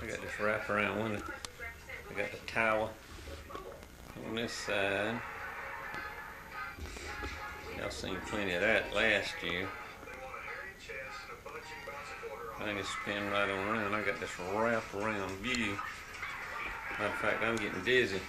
I got this wraparound one. I got the tower on this side. Y'all seen plenty of that last year. I can spin right on around. I got this wraparound view. Matter of fact, I'm getting dizzy.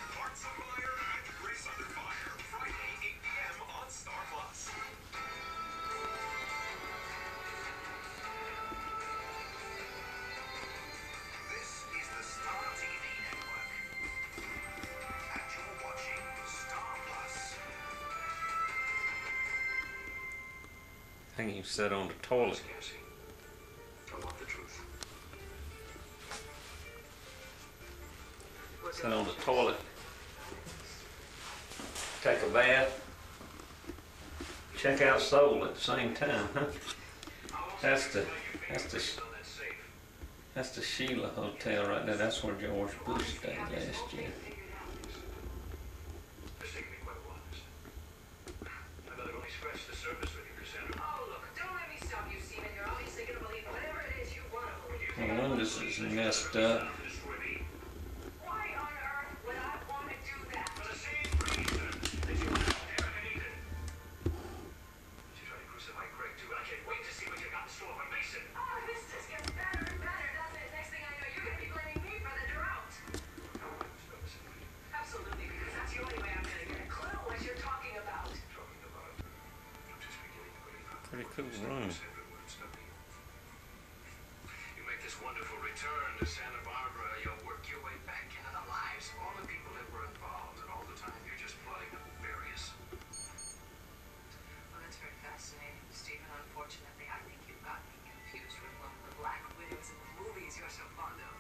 I can even sit on the toilet. Sit on the toilet. Take a bath. Check out Seoul at the same time, huh? That's the Sheila Hotel right there. That's where George Bush stayed last year. The windows is messed up. Pretty cool room. You make this wonderful return to Santa Barbara. You'll work your way back into the lives of all the people that were involved, and all the time you're just playing various. Well, that's very fascinating, Stephen. Unfortunately, I think you've got me confused with one of the Black Widows in the movies you're so fond of.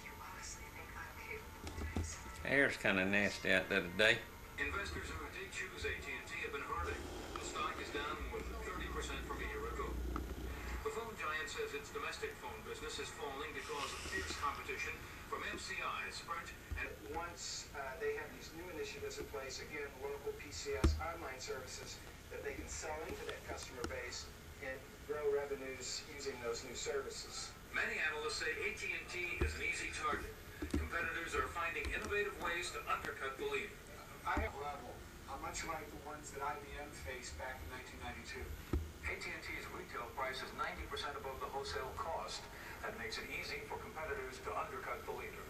You honestly think I'm capable of doing something? Air's kind of nasty out there today. Investors who did choose AT&T have been hurting. The stock is down more than 30% from a year ago. The phone giant says its domestic phone business is falling because of fierce competition from MCI, Sprint, and once they have these new initiatives in place, again, local PCS online services that they can sell into that customer base and grow revenues using those new services. many analysts say AT&T is an easy target. Competitors are finding innovative ways to undercut the leader. I have a level, much like the ones that IBM faced back in 1992. AT&T's retail price is 90% above the wholesale cost. That makes it easy for competitors to undercut the leader.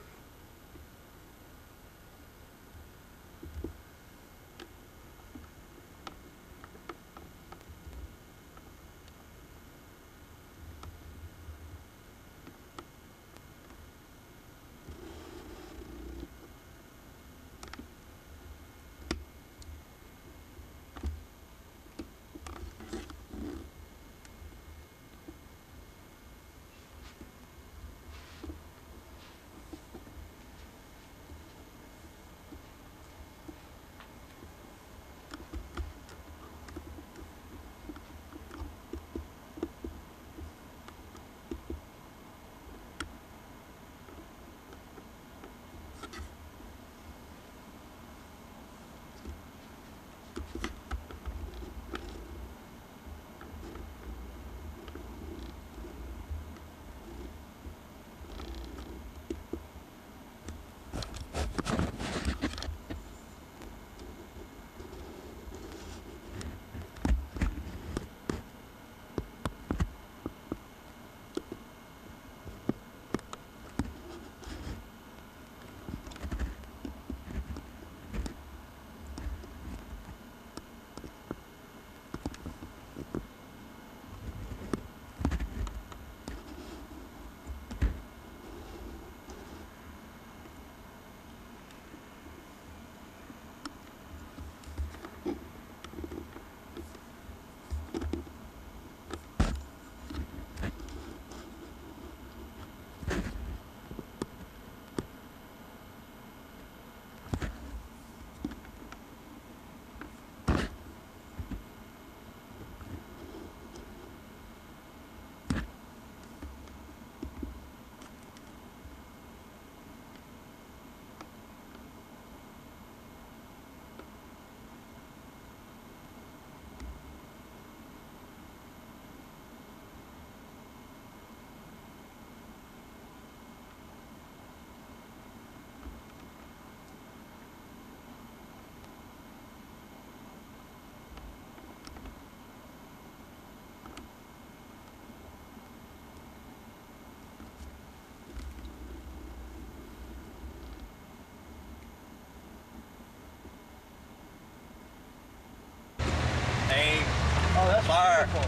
car.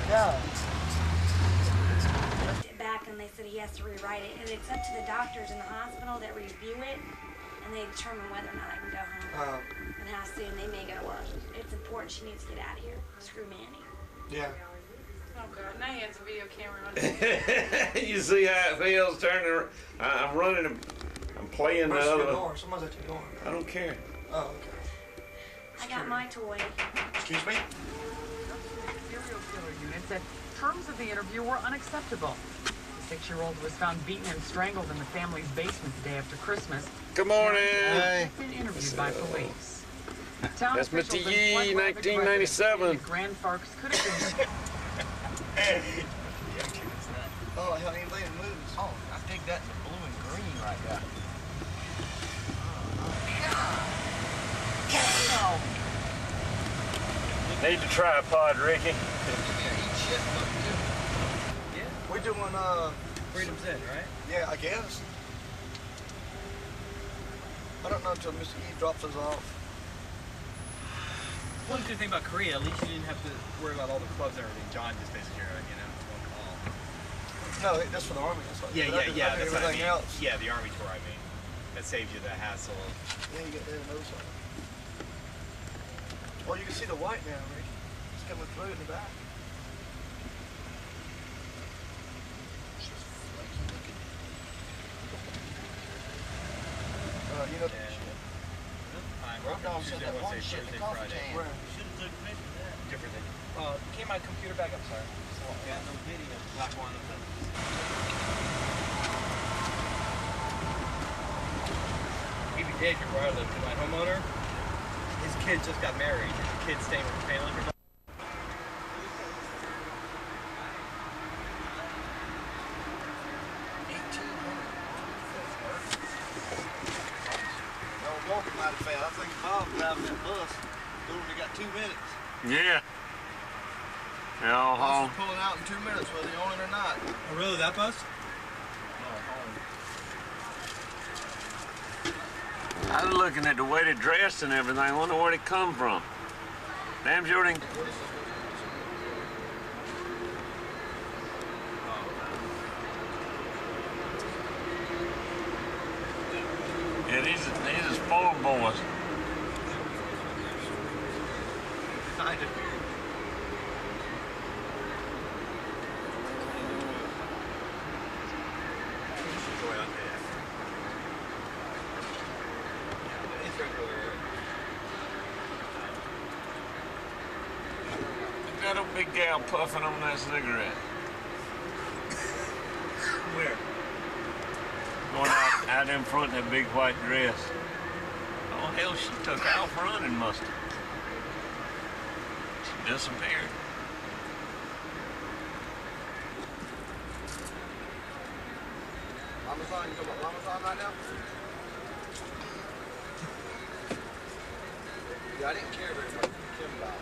Yeah. Looked it back and they said he has to rewrite it, and it's up to the doctors in the hospital that review it, and they determine whether or not I can go home and how soon they may go. Well, it's important. She needs to get out of here. Screw Manny. Yeah. Oh God! Now he has a video camera on. You see how it feels turning around? I'm running. I'm playing the Where's your other. door? Someone's at your door. I don't care. Oh, okay. I got my toy. Excuse me? Serial killer unit said terms of the interview were unacceptable. The 6-year-old was found beaten and strangled in the family's basement the day after Christmas. Good morning. Hey. Been interviewed by police. Town That's Mr. officials and Yee, flood ravaged 1997. residents Grand Forks could have been. Oh, hell, anybody moves. Oh, I dig that in the blue and green right there. Need the tripod, Ricky. We're doing, Freedom's Inn, right? yeah, I guess. I don't know until Mr. E drops us off. One good thing about Korea, at least you didn't have to worry about all the clubs and everything. John just takes care of it, you know, one call. No, that's for the Army. That's what, Yeah, but that's what I everything mean. else. Yeah, the Army tour, I mean. That saves you the hassle of... Yeah, you get there and those on. Oh, you can see the white now, Ricky. It's coming through in the back. You know, Rock Dog said that one shit in the coffee can. where? Different thing. Came my computer back up, sorry. Yeah, no video. Black one of them. He'd be dead regardless, because my homeowner, his kid just got married. The kid's staying with the family for 1800. I think Bob's driving that bus. They only got 2 minutes. Yeah. Yeah, Bus is pulling out in 2 minutes, whether you own it or not. Oh, really? That bus? I was looking at the way they dressed and everything. I wonder where they come from. Damn sure they... Yeah, these are spoiled boys. Kind of. Got a big gal puffing on that cigarette. Where? Going out in front in that big white dress. Oh hell, she took off running, must have. She disappeared. Amazon, you talking about Amazon right now? Yeah, I didn't care very much for kimbap.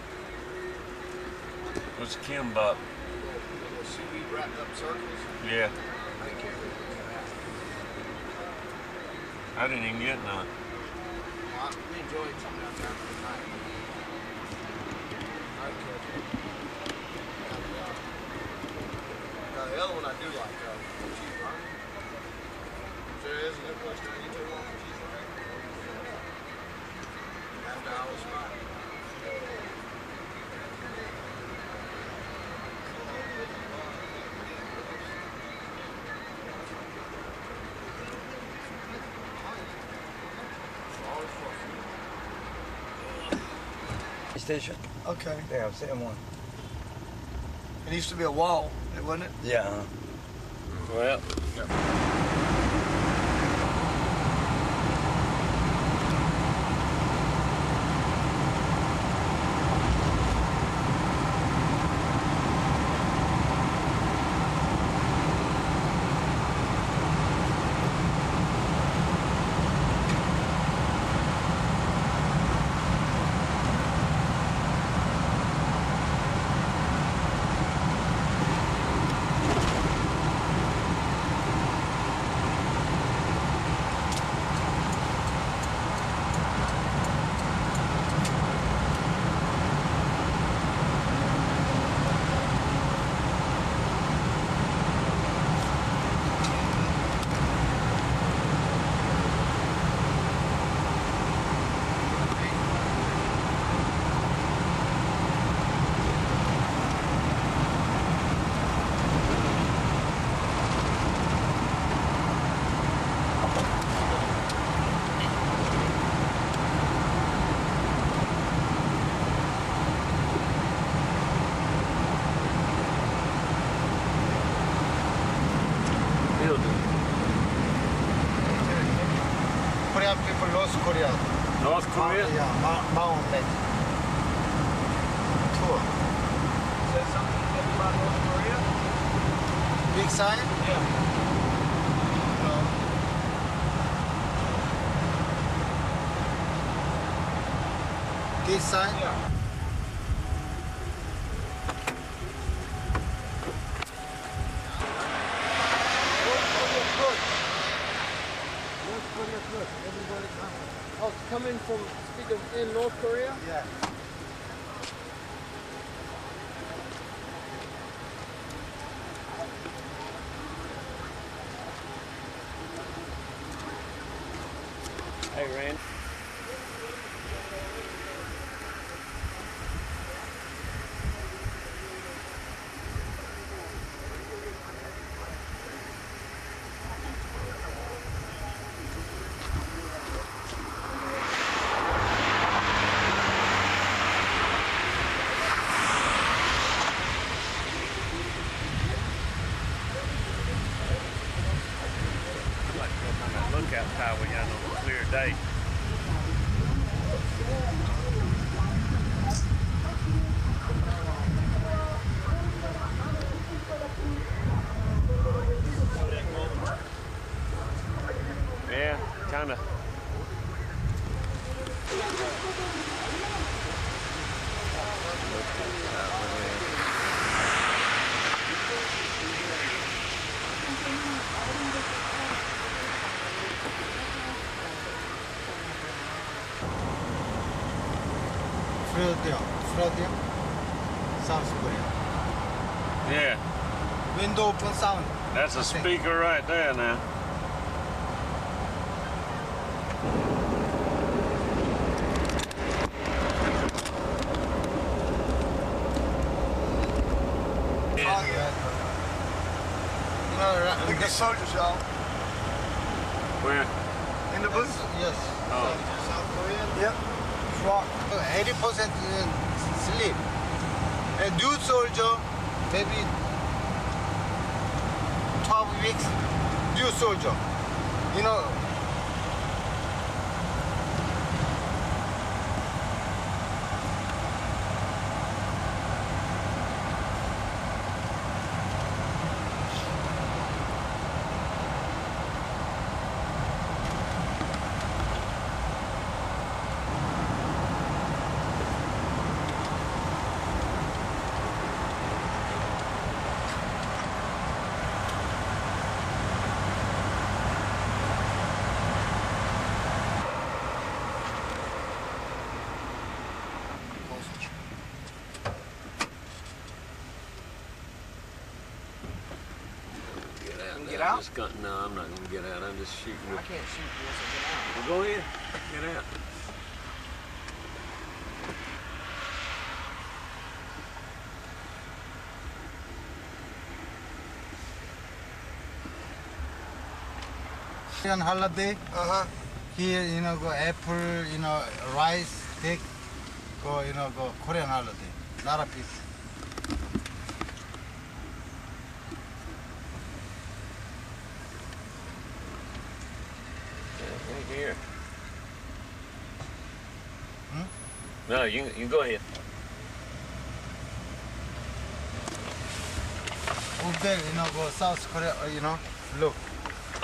What's kimbap? Little seaweed wrapped up circles. Yeah, I didn't care very much for that. I didn't even get none. Well, we enjoyed some down there for the night. I didn't care for it. Now, the other one I do like, cheese burger. There is a good place to eat too long for cheese burger. Half an hour spot. Station? Okay. Yeah, I've seen one. It used to be a wall, wasn't it? Yeah. Well, Korea. North Korea? Mount Lake. Tour. Is that something you know about North Korea? Big sign? Yeah. This sign? Yeah. Everybody come. Oh, it's coming from speaking in North Korea? Yeah. Hey, Rand. Lookout tower we got on a clear day. Yeah, kinda. Freedom, South Korea. Yeah, Window open sound. that's a speaker right there now. Yeah. You know, Look at soldiers, y'all. Where? In the booth? Yes. Oh. South Korea. Yep. Rock. 80% sleep. A dude soldier, maybe 12 weeks. Dude soldier. You know. Get out? No, I'm not gonna get out. I'm just shooting. I can't shoot once I get out. Well, go ahead. Get out. On holiday, here, you know, go apple, you know, rice, take, go, you know, go Korean holiday. Lot of people. Right here. No, you can go ahead. Hotel, you know, go South Korea, you know, look.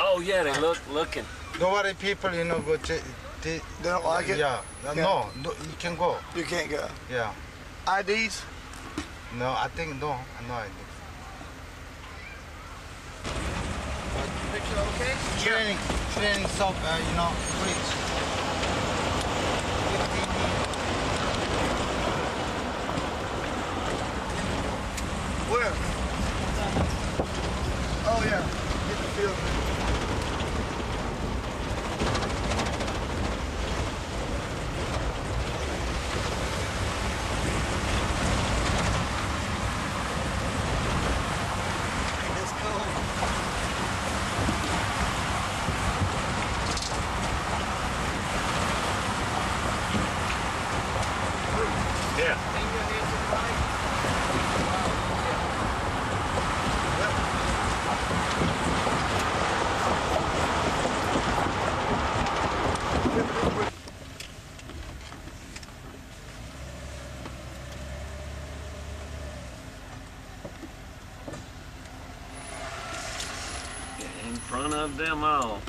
Oh yeah, they looking. Nobody people, you know, go. They don't like it? Yeah. No, you can go. You can't go. Yeah. IDs? No, I think no ID. Picture okay? Training shop, you know, bridge. 15 Where? Oh yeah. Get the field. It's cold. Yeah. In front of them all.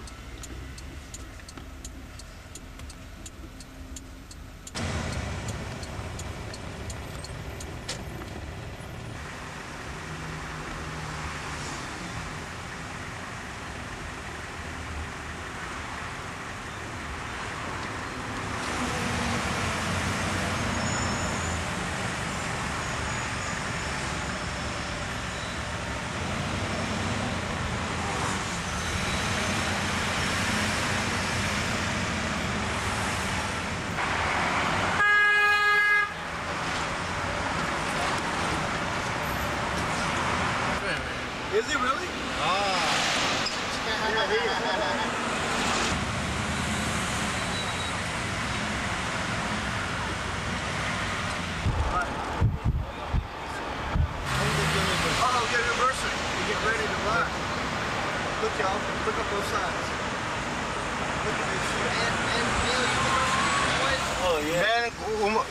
Is he really? Oh, get anniversary. You get ready to buy. Look, y'all. Look up both sides. Look at this shit. And Oh, yeah. Man,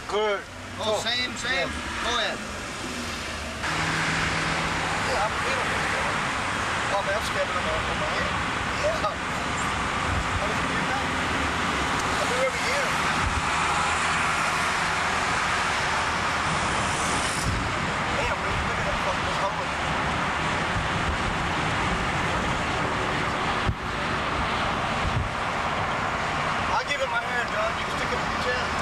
good. Oh, same. Yeah. Go ahead. Yeah, I'm feeling it. Oh, man, I'm stepping on my head. Yeah. How did you do that? I do every year. Damn, really? Look at that fucking hole. I'll give it my hand, John. You can stick it in your chest.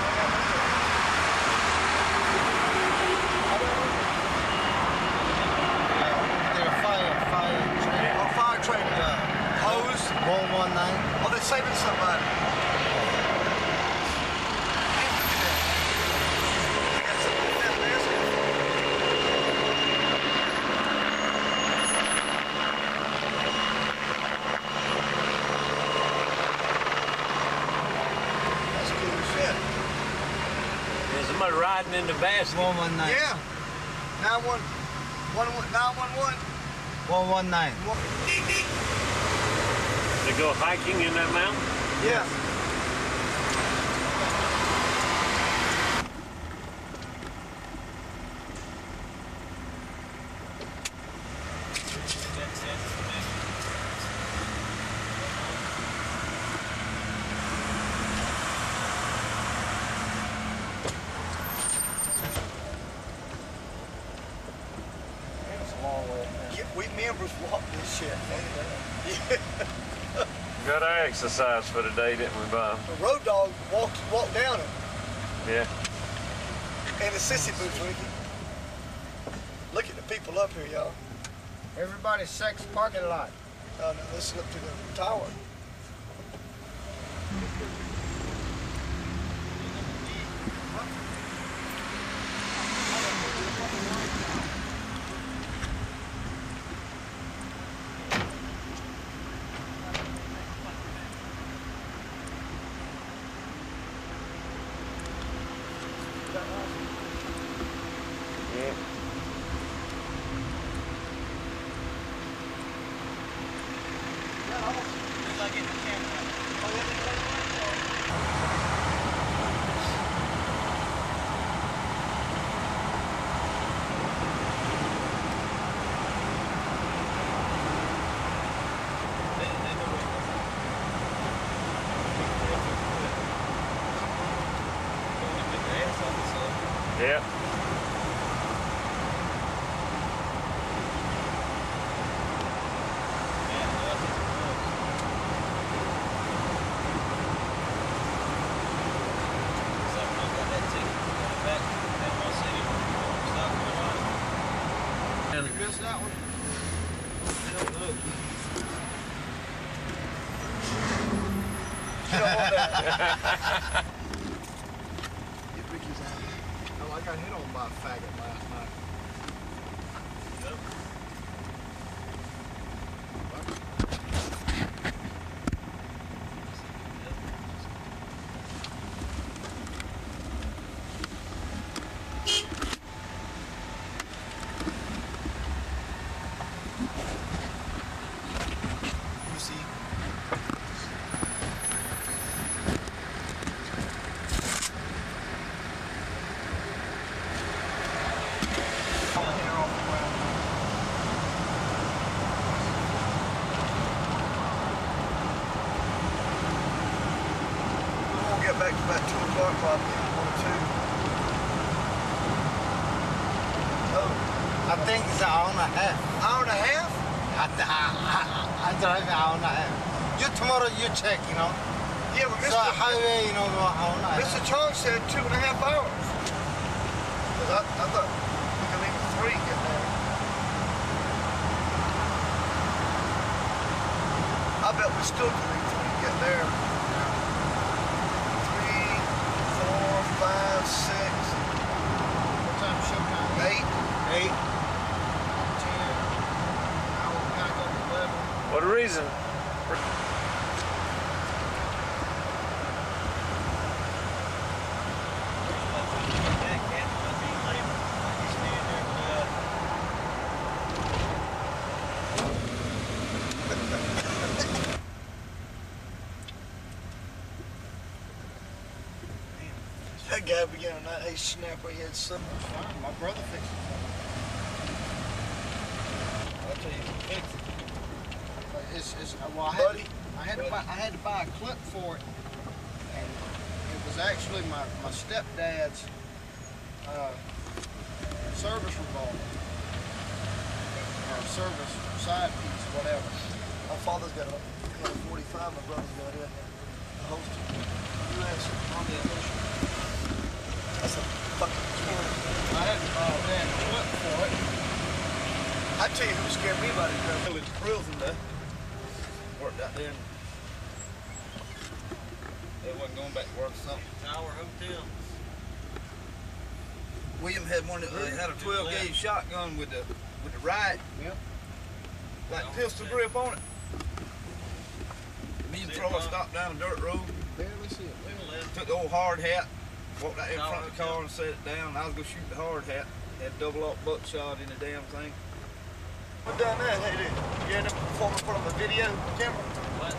Fire training. Yeah. Hose. 119. Oh, they're saving somebody. That's cool as shit. There's somebody riding in the basket. 119. Yeah. 911. 119. They go hiking in that mountain? Yeah. We members walk this shit. Got our exercise for the day, didn't we, Bob? The road dog walked down it. Yeah. And the sissy boots, Ricky. Look at the people up here, y'all. Everybody's sex parking lot. Oh, no, let's look to the tower. Yeah. Yeah. You missed that one? Get Ricky's out. Oh, I got hit on by a faggot last night. You see? come back to about 2 o'clock probably, 1 or 2. Oh. I think it's an hour and a half. Hour and a half? I drive an hour and a half. You tomorrow you check, you know. Yeah, but So highway, you know, go hour and a half. Mr. Chong said 2.5 hours. I thought we could leave at 3 get there. I bet we still can leave 3 get there. 3, 4, 5, 6. What time showtime? 8. 8. 10. Now we gotta go to 11. What a reason. That guy began on that ace snapper, he had something. Fine, my brother fixed it for me. I'll tell you, he fixed it. But well, I had to buy a clip for it, and it was actually my stepdad's service revolver, or service side piece, whatever. My father's got a 45, my brother's got it. A holster. U.S. on the ocean. That's a fucking cannon. I had to buy a damn clip for it. I tell you who scared me about it, though. It was prison, though. Worked out there. They wasn't going back to work or something. Tower Hotel. William had one that had a 12-gauge shotgun with the right. Yep. Like pistol grip on it. Me and Troy stopped down a dirt road. Barely see it. Took the old hard hat, walked out in front of the car and set it down. I was gonna shoot the hard hat. Had double-aught buckshot in the damn thing. What done that? Hey, dude, you ever perform in front of a video camera? What?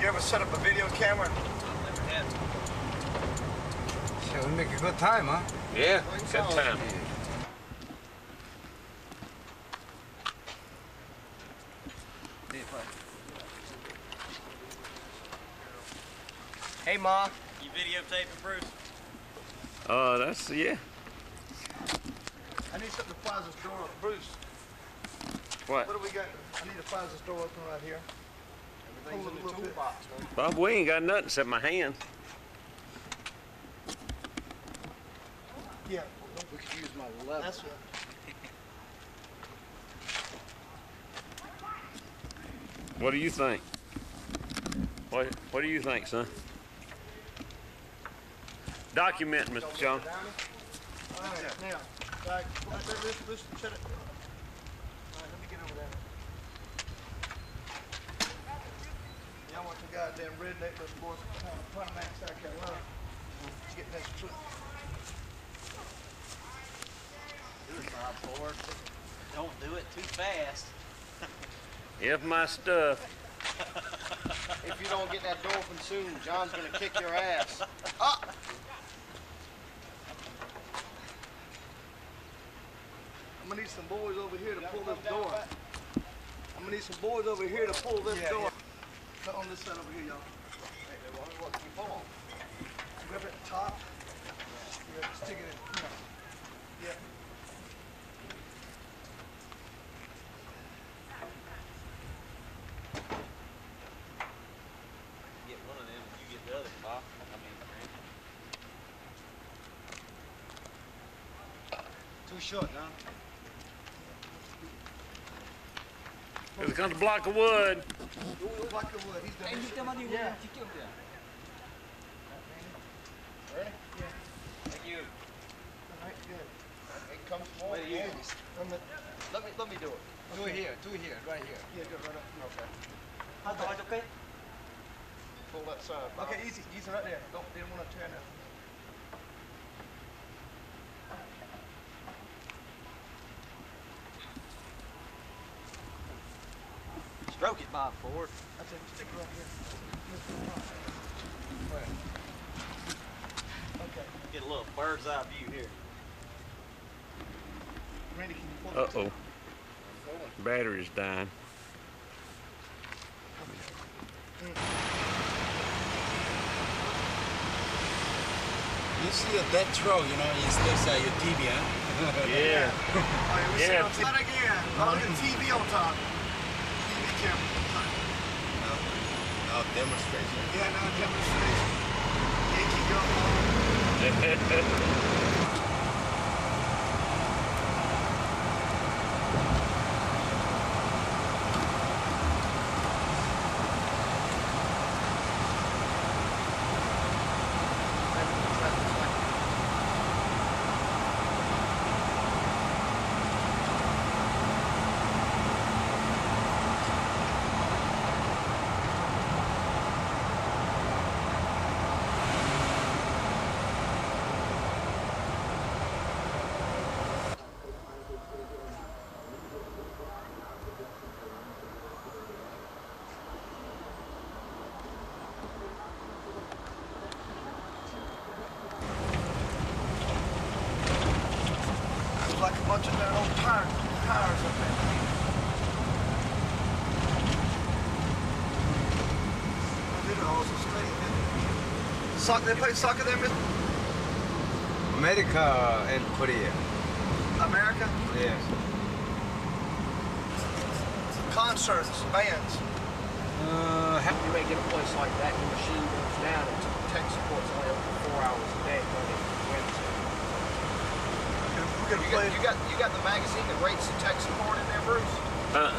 You ever set up a video camera? I've never had it. So we make a good time, huh? Yeah, good time. Hey, Ma. You videotaping Bruce? That's, yeah. I need something to fire this door up. Bruce, What? what do we got? I need to fire this door open right here. Everything's in the toolbox, man. Bob, we ain't got nothing except my hand. Yeah. We could use my lever. That's it. What do you think? What do you think, son? Document, Mr. Chung. All right, now, let's shut it. All right, let me get over there. Y'all want some goddamn redneck little boys from Panama, South Carolina. Getting that foot. Do it, Bob Ford. Don't do it too fast. If my stuff. If you don't get that door open soon, John's gonna kick your ass. Ah! I'm gonna need some boys over here to pull this door. I'm gonna need some boys over here to pull this door. Cut on this side over here, y'all. Hey, what can you pull on? Grab it at the top. Yeah, stick it in. Yeah. Get one of them and you get the other, Bob. Too short, John. Here comes a block of wood. Block of wood. He's done this shit. Yeah. Ready? Yeah. Thank you. All right, good. It comes more. Wait, you. Let me do it. Do it here, right here. Yeah, do it right up. Okay. Okay. Pull that side. Okay, easy right there. They don't want to turn that. Stroke it, Bob Ford. That's it. Stick it right here. Okay. Get a little bird's eye view here. Randy, can you pull that? Uh-oh. Battery's dying. you see that truck, you know, it's looks like your TV, huh? Yeah. Yeah. Not again. Look at TV on top. TV camera. No demonstration. Yeah, no demonstration. Yankee gun. Like a bunch of their old tires up there. They play soccer there, Mr. America and Korea. America? Yes. Concerts, bands. You may get a place like that, your machine goes down and tech support's only open 4 hours a day, Monday through Wednesday. You got the magazine that rates the tech support in there, Bruce? Did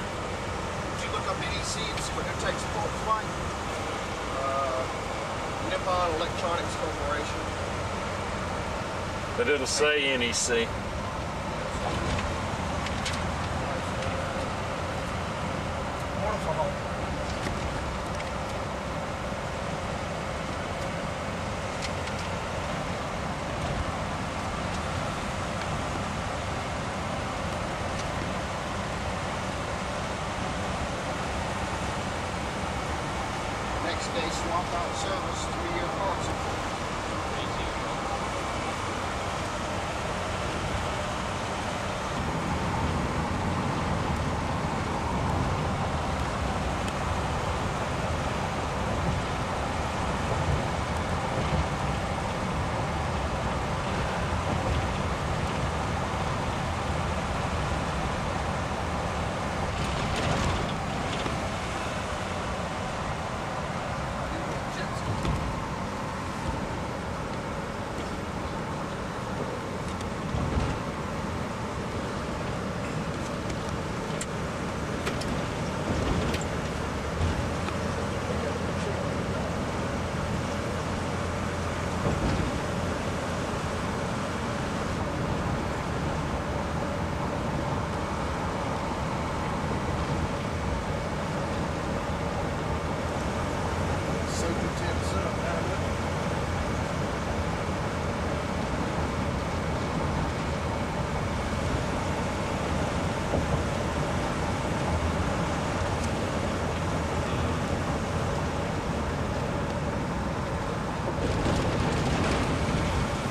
you look up NEC and see what their tech support was like? Nippon Electronics Corporation. But it'll say NEC. Wonderful home. Next day, swap out service, 3-year parts support.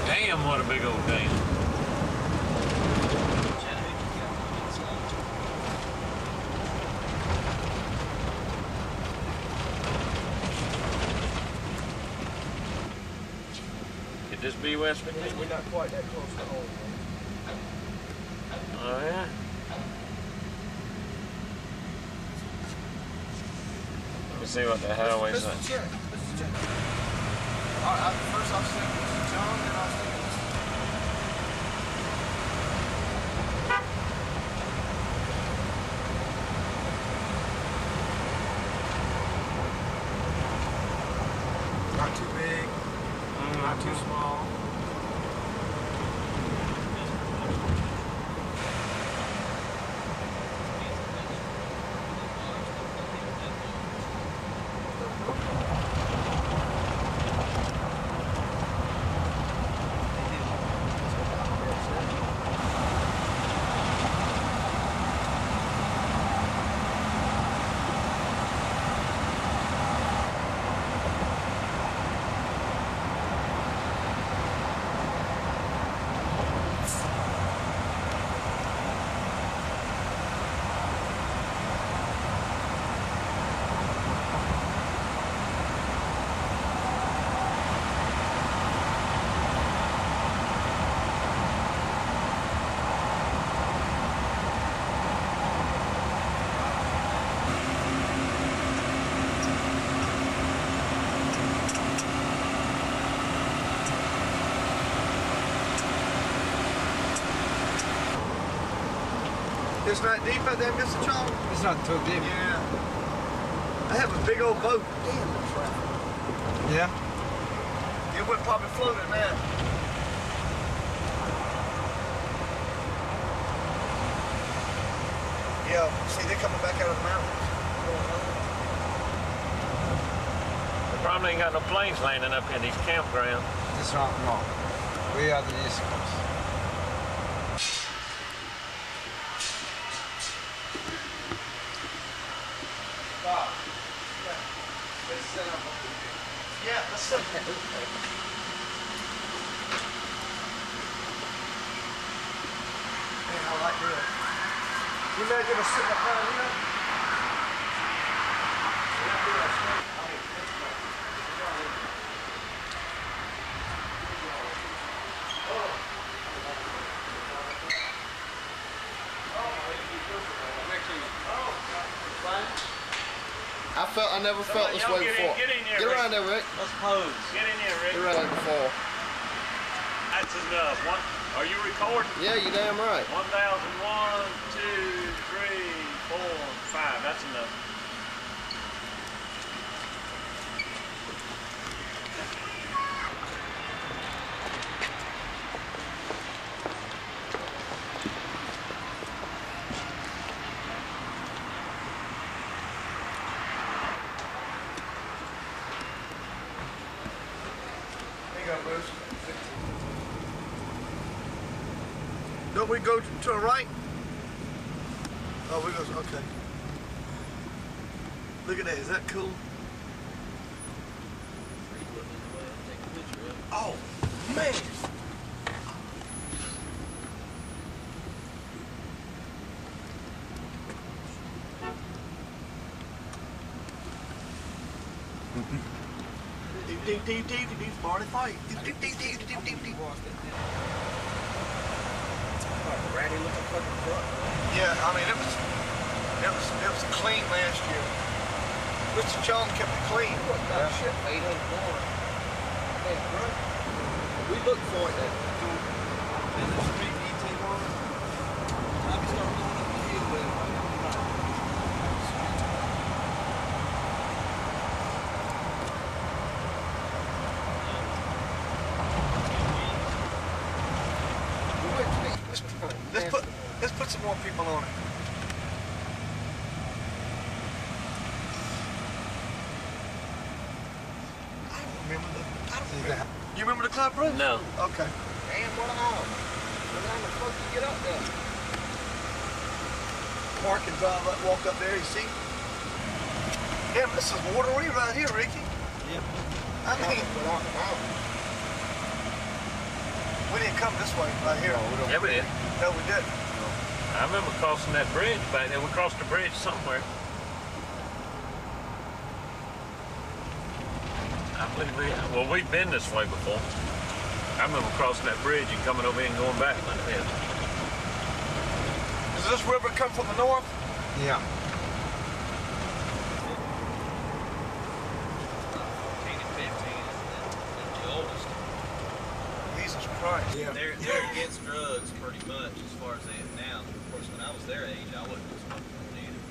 Damn, what a big old dam. Could this be West Virginia? We're not quite that close to home. Oh, yeah? Let me see what the highway's like. Mr. Chair. First I'll say Mr. John, then I'll say Mr. Not too big, not too small. It's not deep out there, Mr. Charles? It's not too deep. Yeah. I have a big old boat. Damn, the traffic. Yeah? It would probably float in that. Yeah, see, they're coming back out of the mountains. They probably ain't got no planes landing up in these campgrounds. This one, no. We are the East Coast. Bob, let's set up over here. Yeah, let's set up. Man, I like this. You imagine us sitting up down here? I never felt this way before. Get around there, Rick. Let's pose. Get in there, Rick. Get around there before. That's enough. Are you recording? Yeah, you damn right. 1,001, 2, 3, 4, 5. That's enough. Don't we go to the right? Oh, we go, okay. Look at that, is that cool? Oh, man! Party fight. Ratty looking fucking truck. Yeah, I mean it was clean last year. Mr. Chong kept it clean. What that shit $800. Man, bro. We looked for it then. There's a street detail on it. I'll start going up the hill with it. Let's put some more people on it. I don't remember. You remember the club, bro? No. Okay. Damn, what on? How the fuck you get up there? Park and drive up, walk up there, you see? Damn, this is watery right here, Ricky. Yep. I mean, we didn't come this way, right here. Yeah, we did. No, we didn't. I remember crossing that bridge back there. We crossed the bridge somewhere. I believe we've been this way before. I remember crossing that bridge and coming over here and going back like this. Does this river come from the north? Yeah. 14 and 15 is the oldest. Jesus Christ. Yeah. They're against drugs pretty much as far as they are now. Of course, when I was their age, I wasn't smoking one either.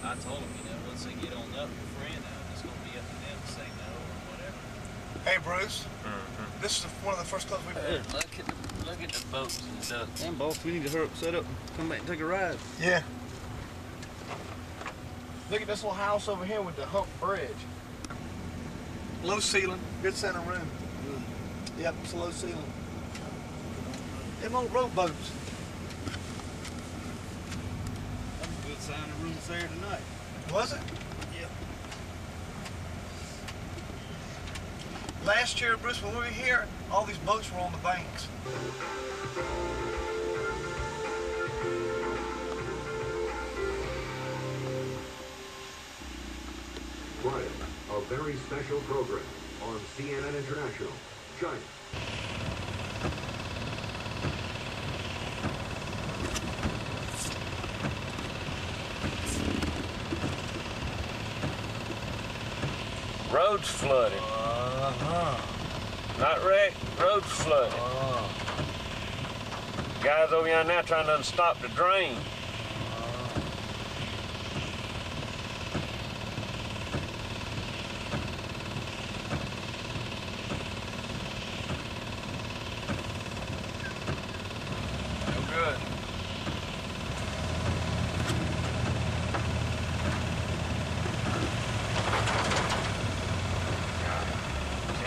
I told them, once they get on up with a friend, it's going to be up to them to say no or whatever. Hey, Bruce. This is one of the first clubs we've been. Look at the boats and stuff. Damn, boss, we need to hurry up, set up, come back and take a ride. Yeah. Look at this little house over here with the hump bridge. Low ceiling, good center room. Yep, it's a low ceiling. Them old rowboats. That's a good sign the room's there tonight. Was it? Yep. Last year, Bruce, when we were here, all these boats were on the banks. Friday, a very special program on CNN International, China. Roads flooded. Not wrecked, roads flooded. Guys over here now trying to unstop the drain.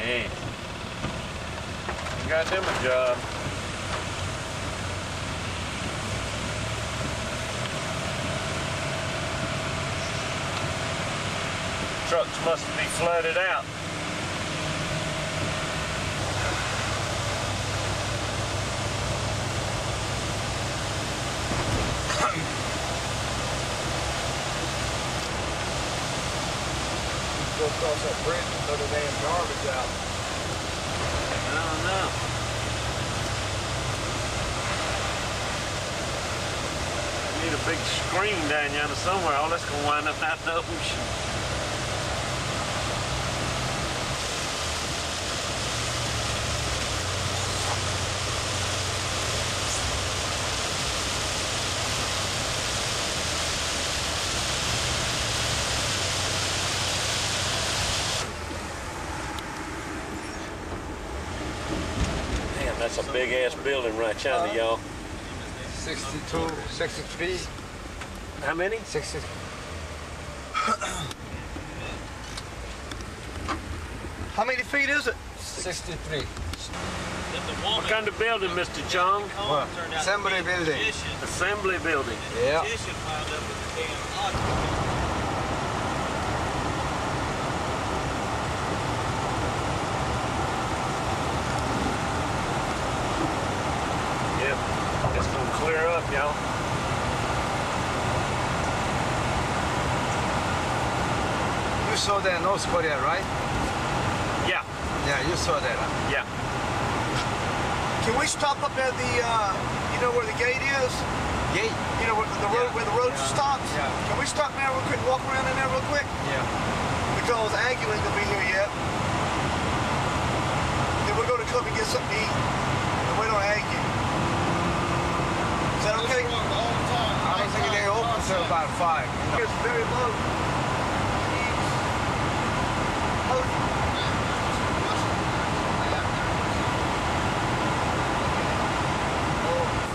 Hey. Got them a job. Trucks must be flooded out. Go across that bridge and throw the damn garbage out. I don't know. We need a big screen down yonder somewhere. All that's gonna wind up out in the ocean. That's a big ass building right yonder, y'all. 62, 63. How many? 60. How many feet is it? 63. What kind of building, Mr. Chong? What? Assembly building. Assembly building. Yeah. It's gonna clear up, y'all. You saw that in North Korea, right? Yeah. Yeah, you saw that. Yeah. Can we stop up at the, you know where the gate is? Gate? You know where the road, where the road stops? Yeah. Can we stop there real quick and walk around in there real quick? Yeah. Because Aggie ain't gonna be here yet. Then we're gonna come and get something to eat and wait on Aggie. Is that okay? I don't think they open till about 5. It's very low.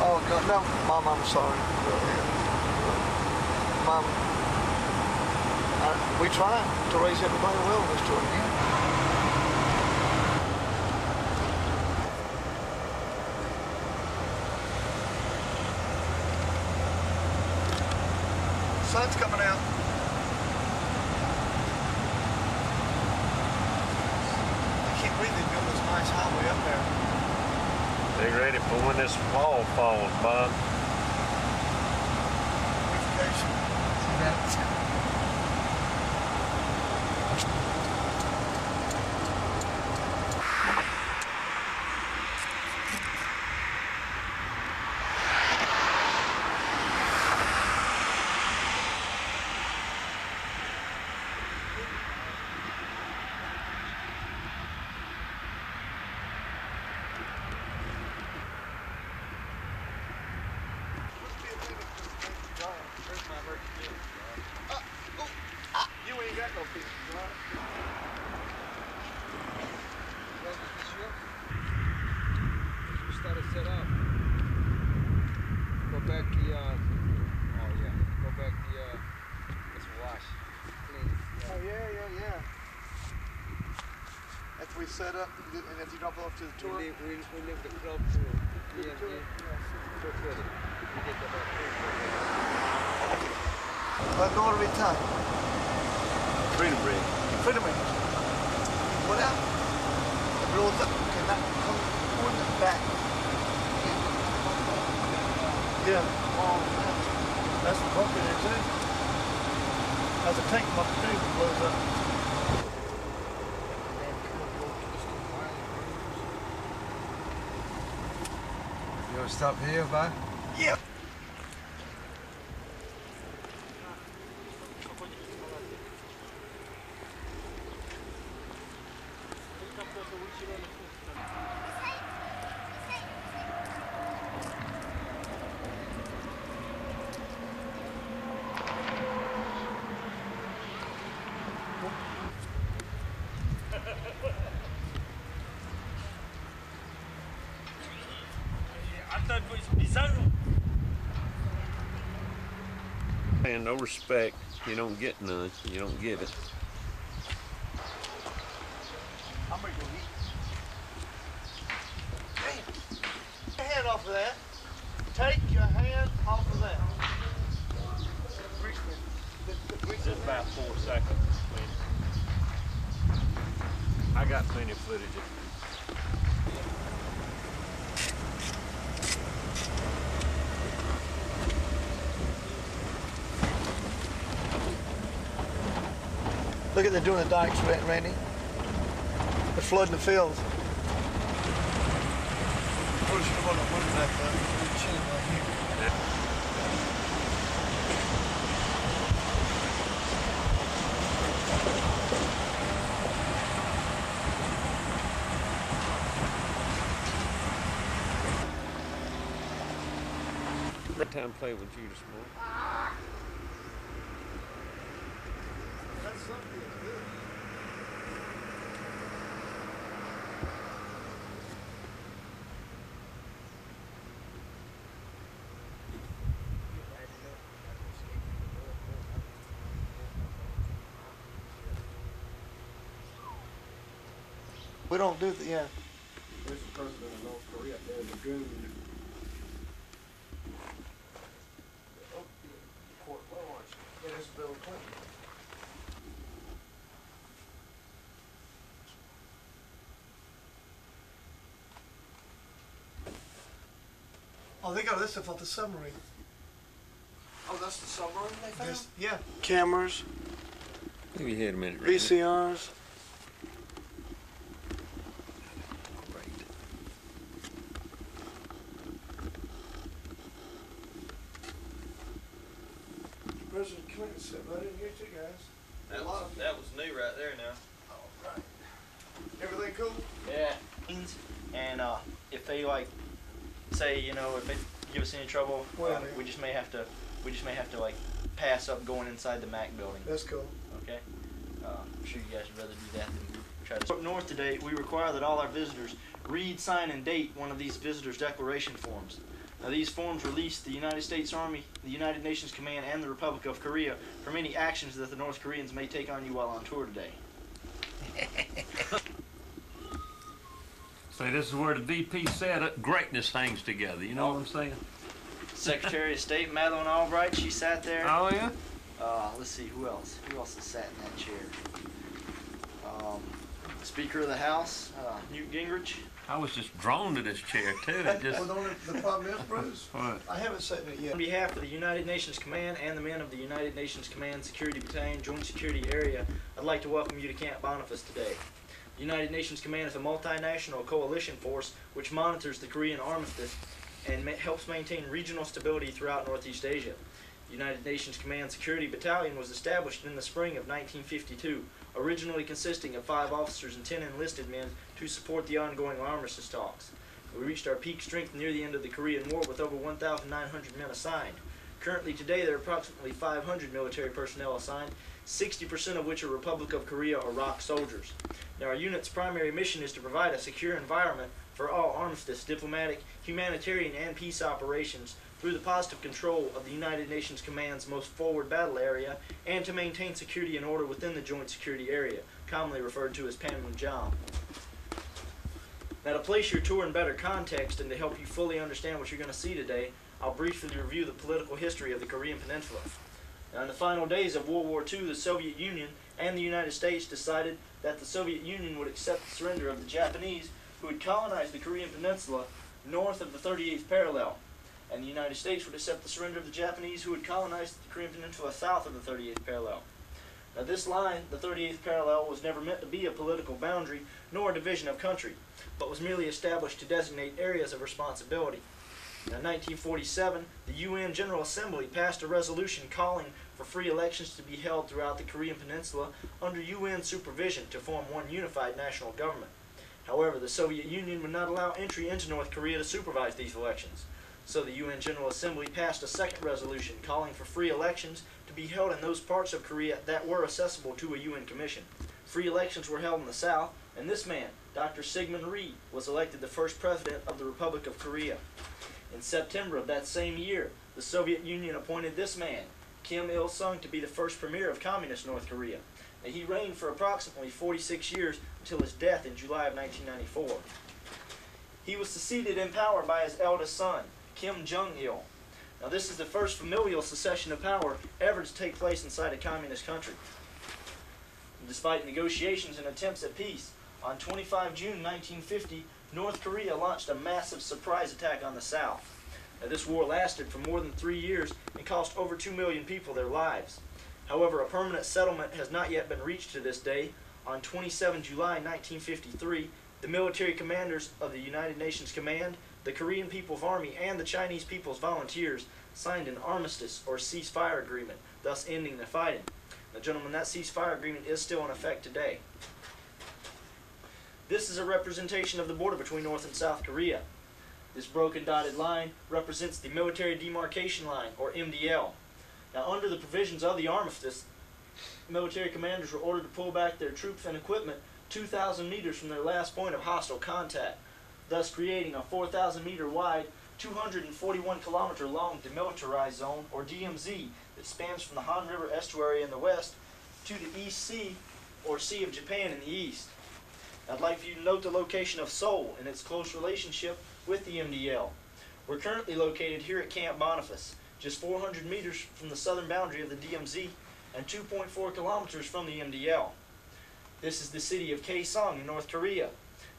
Oh, God, no. Mom, I'm sorry. Mom, we try to raise everybody well, Miss Jordan. Sun's coming out. I can't believe they built this nice highway up there. They ready for when this wall falls, Bob. You ain't got no pieces, right? You started set up. Go back the, oh yeah, go back the, let's wash, clean. Oh, yeah. After we set up, and if you drop off to the tour? We leave the club to B&B. 2:30. We get about 3:30. What door do we tie? Freedom Bridge. Freedom Bridge. What out? The rolls up. Cannot come on the back. Yeah. Oh, that's the bunker there too. That's a tank bunker too that blows up. You want to stop here, bud? Yeah. And no respect, you don't get none. You don't get it. I'm ready to go eat. of that. Take your hand off of that. Just about 4 seconds. I got plenty of footage. Look at they're doing the dikes, Randy. They're flooding the fields. That time played with you this morning. That's something good. We don't do the, yeah. There's the president of North Korea. There's a goon. Court, where was she? It is Bill Clinton. Oh, they got this stuff off the submarine. Oh, that's the submarine they found? Yeah. Cameras, Maybe here in a minute. Randy. VCRs. President Clinton said, "I didn't get you guys." That was new right there now. All right. Everything cool? Yeah. And if they like say, you know, if they give us any trouble, we just may have to like pass up going inside the MAC building. That's cool. Okay. I'm sure you guys would rather do that than try to. Up north today, we require that all our visitors read, sign, and date one of these visitors' declaration forms. Now, these forms release the United States Army, the United Nations Command, and the Republic of Korea from any actions that the North Koreans may take on you while on tour today. Say, this is where the VP said greatness hangs together. You know what I'm saying? Secretary of State Madeleine Albright, she sat there. Oh, yeah? Let's see, who else? Who else has sat in that chair? Speaker of the House, Newt Gingrich. I was just drawn to this chair, too. It just... Well, the problem is, Bruce, What? I haven't sat in it yet. On behalf of the United Nations Command and the men of the United Nations Command Security Battalion Joint Security Area, I'd like to welcome you to Camp Boniface today. The United Nations Command is a multinational coalition force which monitors the Korean armistice and helps maintain regional stability throughout Northeast Asia. The United Nations Command Security Battalion was established in the spring of 1952, originally consisting of 5 officers and 10 enlisted men to support the ongoing armistice talks. We reached our peak strength near the end of the Korean War with over 1,900 men assigned. Currently today there are approximately 500 military personnel assigned, 60% of which are Republic of Korea or ROK soldiers. Now, our unit's primary mission is to provide a secure environment for all armistice, diplomatic, humanitarian, and peace operations through the positive control of the United Nations Command's most forward battle area and to maintain security and order within the Joint Security Area, commonly referred to as Panmunjom. Now, to place your tour in better context and to help you fully understand what you're going to see today, I'll briefly review the political history of the Korean Peninsula. Now, in the final days of World War II, the Soviet Union and the United States decided that the Soviet Union would accept the surrender of the Japanese who had colonized the Korean Peninsula north of the 38th parallel, and the United States would accept the surrender of the Japanese who had colonized the Korean Peninsula south of the 38th parallel. Now, this line, the 38th parallel, was never meant to be a political boundary nor a division of country, but was merely established to designate areas of responsibility. Now, in 1947, the UN General Assembly passed a resolution calling for free elections to be held throughout the Korean Peninsula under UN supervision to form one unified national government. However, the Soviet Union would not allow entry into North Korea to supervise these elections. So the UN General Assembly passed a second resolution calling for free elections to be held in those parts of Korea that were accessible to a UN commission. Free elections were held in the south, and this man, Dr. Syngman Rhee, was elected the first president of the Republic of Korea. In September of that same year, the Soviet Union appointed this man, Kim Il-sung, to be the first premier of communist North Korea. Now, he reigned for approximately 46 years until his death in July of 1994. He was succeeded in power by his eldest son, Kim Jong-il. Now this is the first familial succession of power ever to take place inside a communist country. Despite negotiations and attempts at peace, on 25 June 1950, North Korea launched a massive surprise attack on the South. Now, this war lasted for more than 3 years and cost over 2 million people their lives. However, a permanent settlement has not yet been reached to this day. On 27 July 1953, the military commanders of the United Nations Command, the Korean People's Army, and the Chinese People's Volunteers signed an armistice or ceasefire agreement, thus ending the fighting. Now, gentlemen, that ceasefire agreement is still in effect today. This is a representation of the border between North and South Korea. This broken dotted line represents the Military Demarcation Line, or MDL. Now, under the provisions of the armistice, military commanders were ordered to pull back their troops and equipment 2,000 meters from their last point of hostile contact, thus creating a 4,000 meter wide, 241 kilometer long demilitarized zone, or DMZ, that spans from the Han River estuary in the west to the East Sea, or Sea of Japan in the east. I'd like for you to note the location of Seoul and its close relationship with the MDL. We're currently located here at Camp Boniface, just 400 meters from the southern boundary of the DMZ and 2.4 kilometers from the MDL. This is the city of Kaesong in North Korea.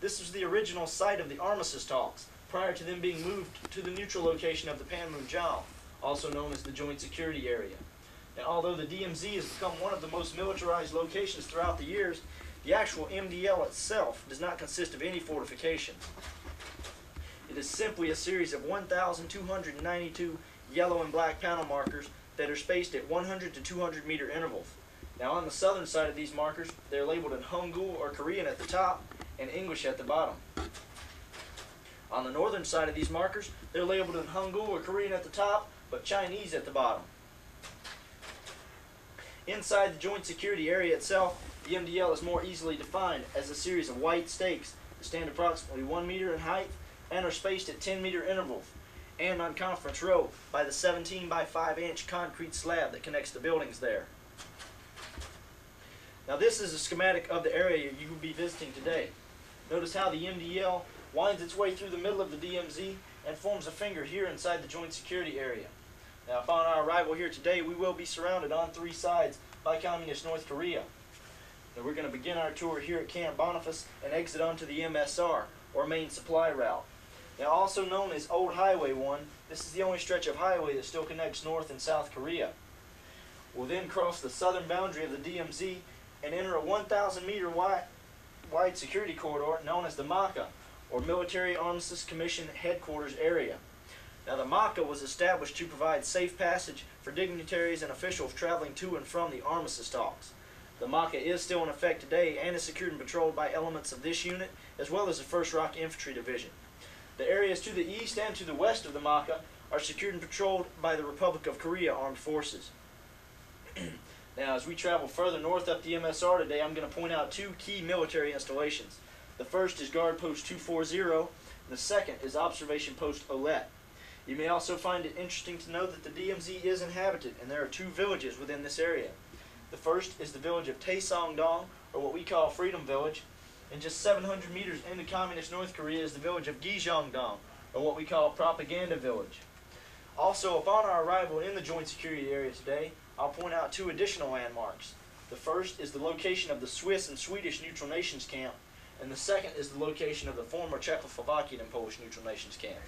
This was the original site of the armistice talks, prior to them being moved to the neutral location of the Panmunjom, also known as the Joint Security Area. Now, although the DMZ has become one of the most militarized locations throughout the years, the actual MDL itself does not consist of any fortifications. It is simply a series of 1,292 yellow and black panel markers that are spaced at 100 to 200 meter intervals. Now, on the southern side of these markers, they're labeled in Hangul or Korean at the top and English at the bottom. On the northern side of these markers, they're labeled in Hangul or Korean at the top, but Chinese at the bottom. Inside the Joint Security Area itself, the MDL is more easily defined as a series of white stakes that stand approximately 1 meter in height and are spaced at 10 meter intervals, and on conference row by the 17 by 5 inch concrete slab that connects the buildings there. Now, this is a schematic of the area you will be visiting today. Notice how the MDL winds its way through the middle of the DMZ and forms a finger here inside the Joint Security Area. Now, upon our arrival here today, we will be surrounded on 3 sides by Communist North Korea. Now, we're going to begin our tour here at Camp Boniface and exit onto the MSR, or Main Supply Route. Now, also known as Old Highway 1, this is the only stretch of highway that still connects North and South Korea. We'll then cross the southern boundary of the DMZ and enter a 1,000 meter wide security corridor known as the MACA, or Military Armistice Commission Headquarters Area. Now, the MACA was established to provide safe passage for dignitaries and officials traveling to and from the armistice talks. The MACA is still in effect today and is secured and patrolled by elements of this unit, as well as the 1st ROK Infantry Division. The areas to the east and to the west of the MACA are secured and patrolled by the Republic of Korea Armed Forces. Now, as we travel further north up the MSR today, I'm going to point out 2 key military installations. The first is Guard Post 240, and the second is Observation Post Olet. You may also find it interesting to know that the DMZ is inhabited, and there are 2 villages within this area. The first is the village of Taesongdong, or what we call Freedom Village, and just 700 meters into Communist North Korea is the village of Gijongdong, or what we call Propaganda Village. Also, upon our arrival in the Joint Security Area today, I'll point out 2 additional landmarks. The first is the location of the Swiss and Swedish neutral nations camp, and the second is the location of the former Czechoslovakian and Polish neutral nations camp.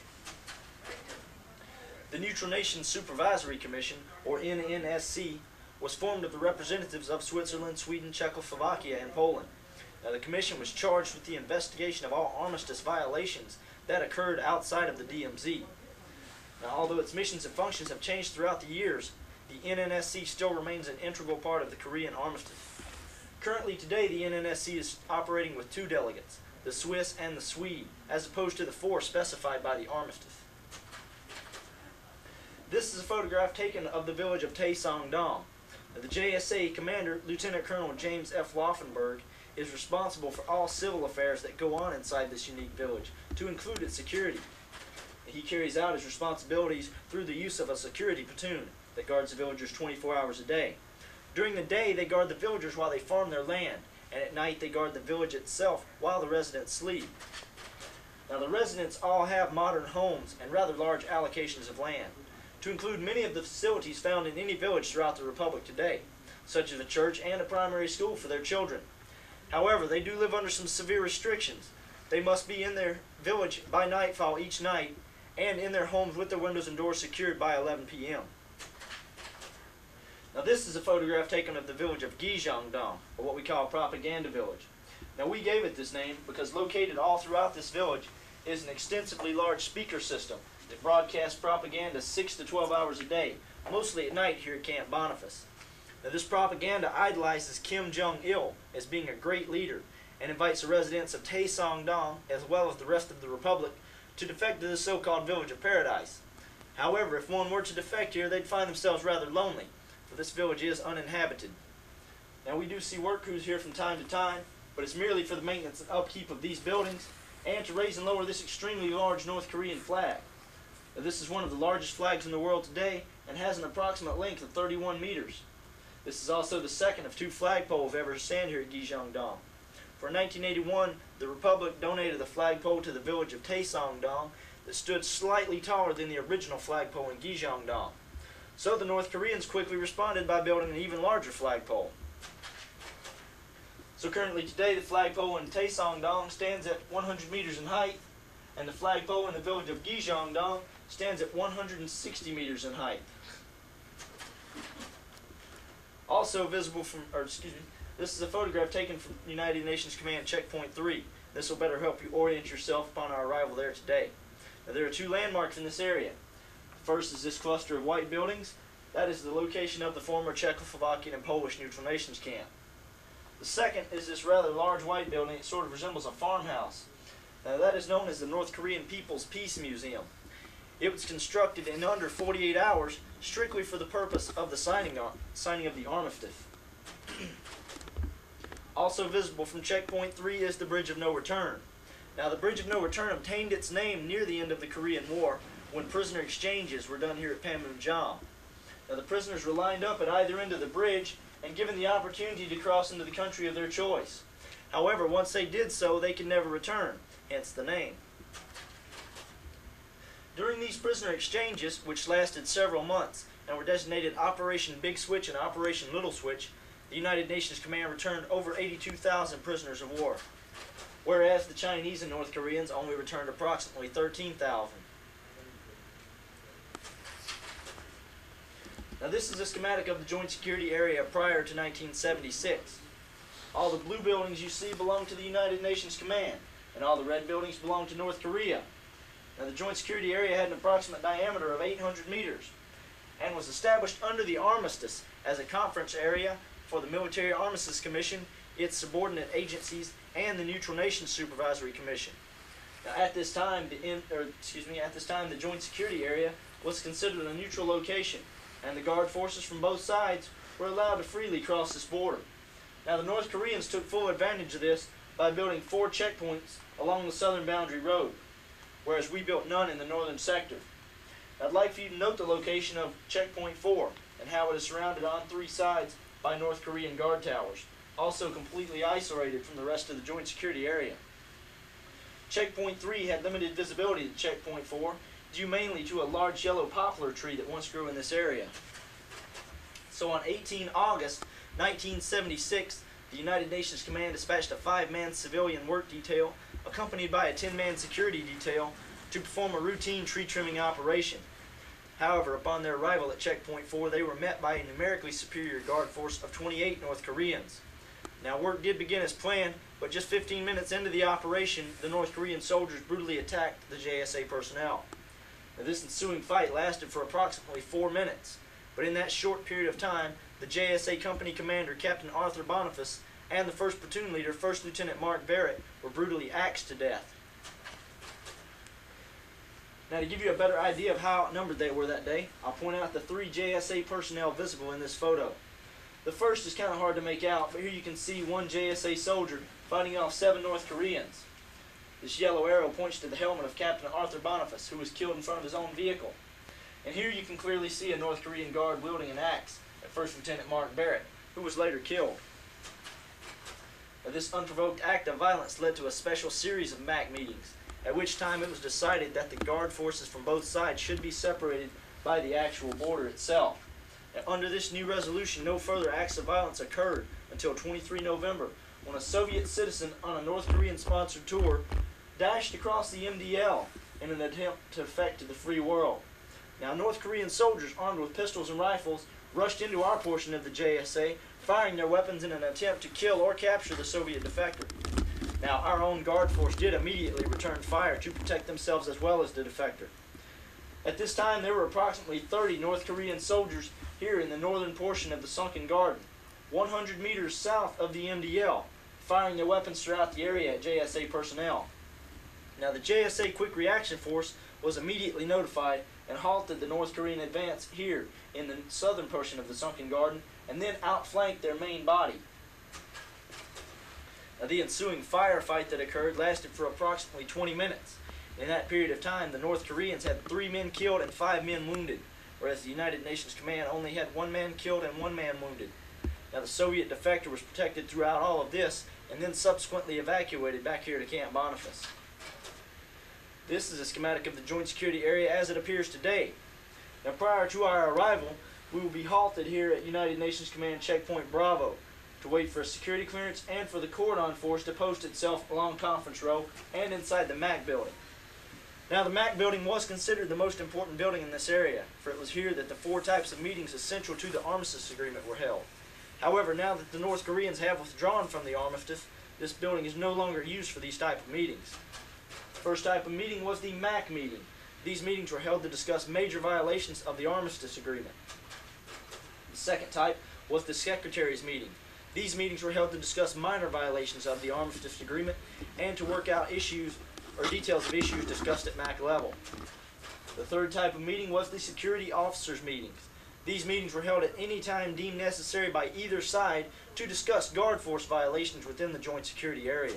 The Neutral Nations Supervisory Commission, or NNSC, was formed of the representatives of Switzerland, Sweden, Czechoslovakia, and Poland. Now, the commission was charged with the investigation of all armistice violations that occurred outside of the DMZ. Now, although its missions and functions have changed throughout the years, the NNSC still remains an integral part of the Korean armistice. Currently today, the NNSC is operating with 2 delegates, the Swiss and the Swede, as opposed to the 4 specified by the armistice. This is a photograph taken of the village of Taesongdong. The JSA commander, Lieutenant Colonel James F. Laufenberg, is responsible for all civil affairs that go on inside this unique village, to include its security. He carries out his responsibilities through the use of a security platoon that guards the villagers 24 hours a day. During the day, they guard the villagers while they farm their land, and at night they guard the village itself while the residents sleep. Now the residents all have modern homes and rather large allocations of land, to include many of the facilities found in any village throughout the Republic today, such as a church and a primary school for their children. However, they do live under some severe restrictions. They must be in their village by nightfall each night and in their homes with their windows and doors secured by 11 p.m. Now this is a photograph taken of the village of Gyeongdong, or what we call Propaganda Village. Now we gave it this name because located all throughout this village is an extensively large speaker system that broadcasts propaganda 6 to 12 hours a day, mostly at night here at Camp Boniface. Now this propaganda idolizes Kim Jong-il as being a great leader and invites the residents of Taesongdong, as well as the rest of the Republic, to defect to this so-called Village of Paradise. However, if one were to defect here, they'd find themselves rather lonely, for this village is uninhabited. Now we do see work crews here from time to time, but it's merely for the maintenance and upkeep of these buildings and to raise and lower this extremely large North Korean flag. Now, this is one of the largest flags in the world today and has an approximate length of 31 meters. This is also the second of 2 flagpoles ever to stand here at Gyeongdong. For 1981, the Republic donated a flagpole to the village of Taesongdong that stood slightly taller than the original flagpole in Gyeongdong. So the North Koreans quickly responded by building an even larger flagpole. So currently today, the flagpole in Taesongdong stands at 100 meters in height, and the flagpole in the village of Gyeongdong stands at 160 meters in height. Also visible from, this is a photograph taken from United Nations Command Checkpoint 3. This will better help you orient yourself upon our arrival there today. Now, there are 2 landmarks in this area. First is this cluster of white buildings. That is the location of the former Czechoslovakian and Polish neutral nations camp. The second is this rather large white building. It sort of resembles a farmhouse. Now, that is known as the North Korean People's Peace Museum. It was constructed in under 48 hours strictly for the purpose of the signing of the armistice. Also visible from Checkpoint 3 is the Bridge of No Return. Now, the Bridge of No Return obtained its name near the end of the Korean War when prisoner exchanges were done here at Panmunjom. Now, the prisoners were lined up at either end of the bridge and given the opportunity to cross into the country of their choice. However, once they did so, they could never return, hence the name. During these prisoner exchanges, which lasted several months and were designated Operation Big Switch and Operation Little Switch, the United Nations Command returned over 82,000 prisoners of war, whereas the Chinese and North Koreans only returned approximately 13,000. Now this is a schematic of the Joint Security Area prior to 1976. All the blue buildings you see belong to the United Nations Command, and all the red buildings belong to North Korea. Now, the Joint Security Area had an approximate diameter of 800 meters and was established under the Armistice as a conference area for the Military Armistice Commission, its subordinate agencies, and the Neutral Nations Supervisory Commission. Now, at this time, the Joint Security Area was considered a neutral location, and the Guard forces from both sides were allowed to freely cross this border. Now, the North Koreans took full advantage of this by building 4 checkpoints along the southern boundary road, whereas we built none in the northern sector. I'd like for you to note the location of Checkpoint 4 and how it is surrounded on 3 sides by North Korean guard towers, also completely isolated from the rest of the Joint Security Area. Checkpoint 3 had limited visibility to Checkpoint 4 due mainly to a large yellow poplar tree that once grew in this area. So on 18 August 1976, the United Nations Command dispatched a 5-man civilian work detail accompanied by a 10-man security detail to perform a routine tree trimming operation. However, upon their arrival at Checkpoint 4, they were met by a numerically superior guard force of 28 North Koreans. Now, work did begin as planned, but just 15 minutes into the operation, the North Korean soldiers brutally attacked the JSA personnel. Now, this ensuing fight lasted for approximately 4 minutes, but in that short period of time, the JSA company commander, Captain Arthur Boniface, and the 1st Platoon leader, 1st Lieutenant Mark Barrett, were brutally axed to death. Now, to give you a better idea of how outnumbered they were that day, I'll point out the 3 JSA personnel visible in this photo. The first is kind of hard to make out, but here you can see 1 JSA soldier fighting off 7 North Koreans. This yellow arrow points to the helmet of Captain Arthur Boniface, who was killed in front of his own vehicle. And here you can clearly see a North Korean guard wielding an axe at 1st Lieutenant Mark Barrett, who was later killed. Now, this unprovoked act of violence led to a special series of MAC meetings, at which time it was decided that the guard forces from both sides should be separated by the actual border itself. And under this new resolution, no further acts of violence occurred until 23 November, when a Soviet citizen on a North Korean-sponsored tour dashed across the MDL in an attempt to defect to the free world. Now, North Korean soldiers armed with pistols and rifles rushed into our portion of the JSA, firing their weapons in an attempt to kill or capture the Soviet defector. Now, our own guard force did immediately return fire to protect themselves as well as the defector. At this time, there were approximately 30 North Korean soldiers here in the northern portion of the sunken garden, 100 meters south of the MDL, firing their weapons throughout the area at JSA personnel. Now, the JSA Quick Reaction Force was immediately notified and halted the North Korean advance here in the southern portion of the sunken garden, and then outflanked their main body. Now, the ensuing firefight that occurred lasted for approximately 20 minutes. In that period of time, the North Koreans had 3 men killed and 5 men wounded, whereas the United Nations Command only had 1 man killed and 1 man wounded. Now, the Soviet defector was protected throughout all of this, and then subsequently evacuated back here to Camp Boniface. This is a schematic of the Joint Security Area as it appears today. Now, prior to our arrival, we will be halted here at United Nations Command Checkpoint Bravo to wait for a security clearance and for the cordon force to post itself along Conference Row and inside the MAC building. Now, the MAC building was considered the most important building in this area, for it was here that the 4 types of meetings essential to the armistice agreement were held. However, now that the North Koreans have withdrawn from the armistice, this building is no longer used for these type of meetings. The first type of meeting was the MAC meeting. These meetings were held to discuss major violations of the armistice agreement. The second type was the Secretary's meeting. These meetings were held to discuss minor violations of the armistice agreement and to work out issues or details of issues discussed at MAC level. The third type of meeting was the security officers' meetings. These meetings were held at any time deemed necessary by either side to discuss guard force violations within the joint security area.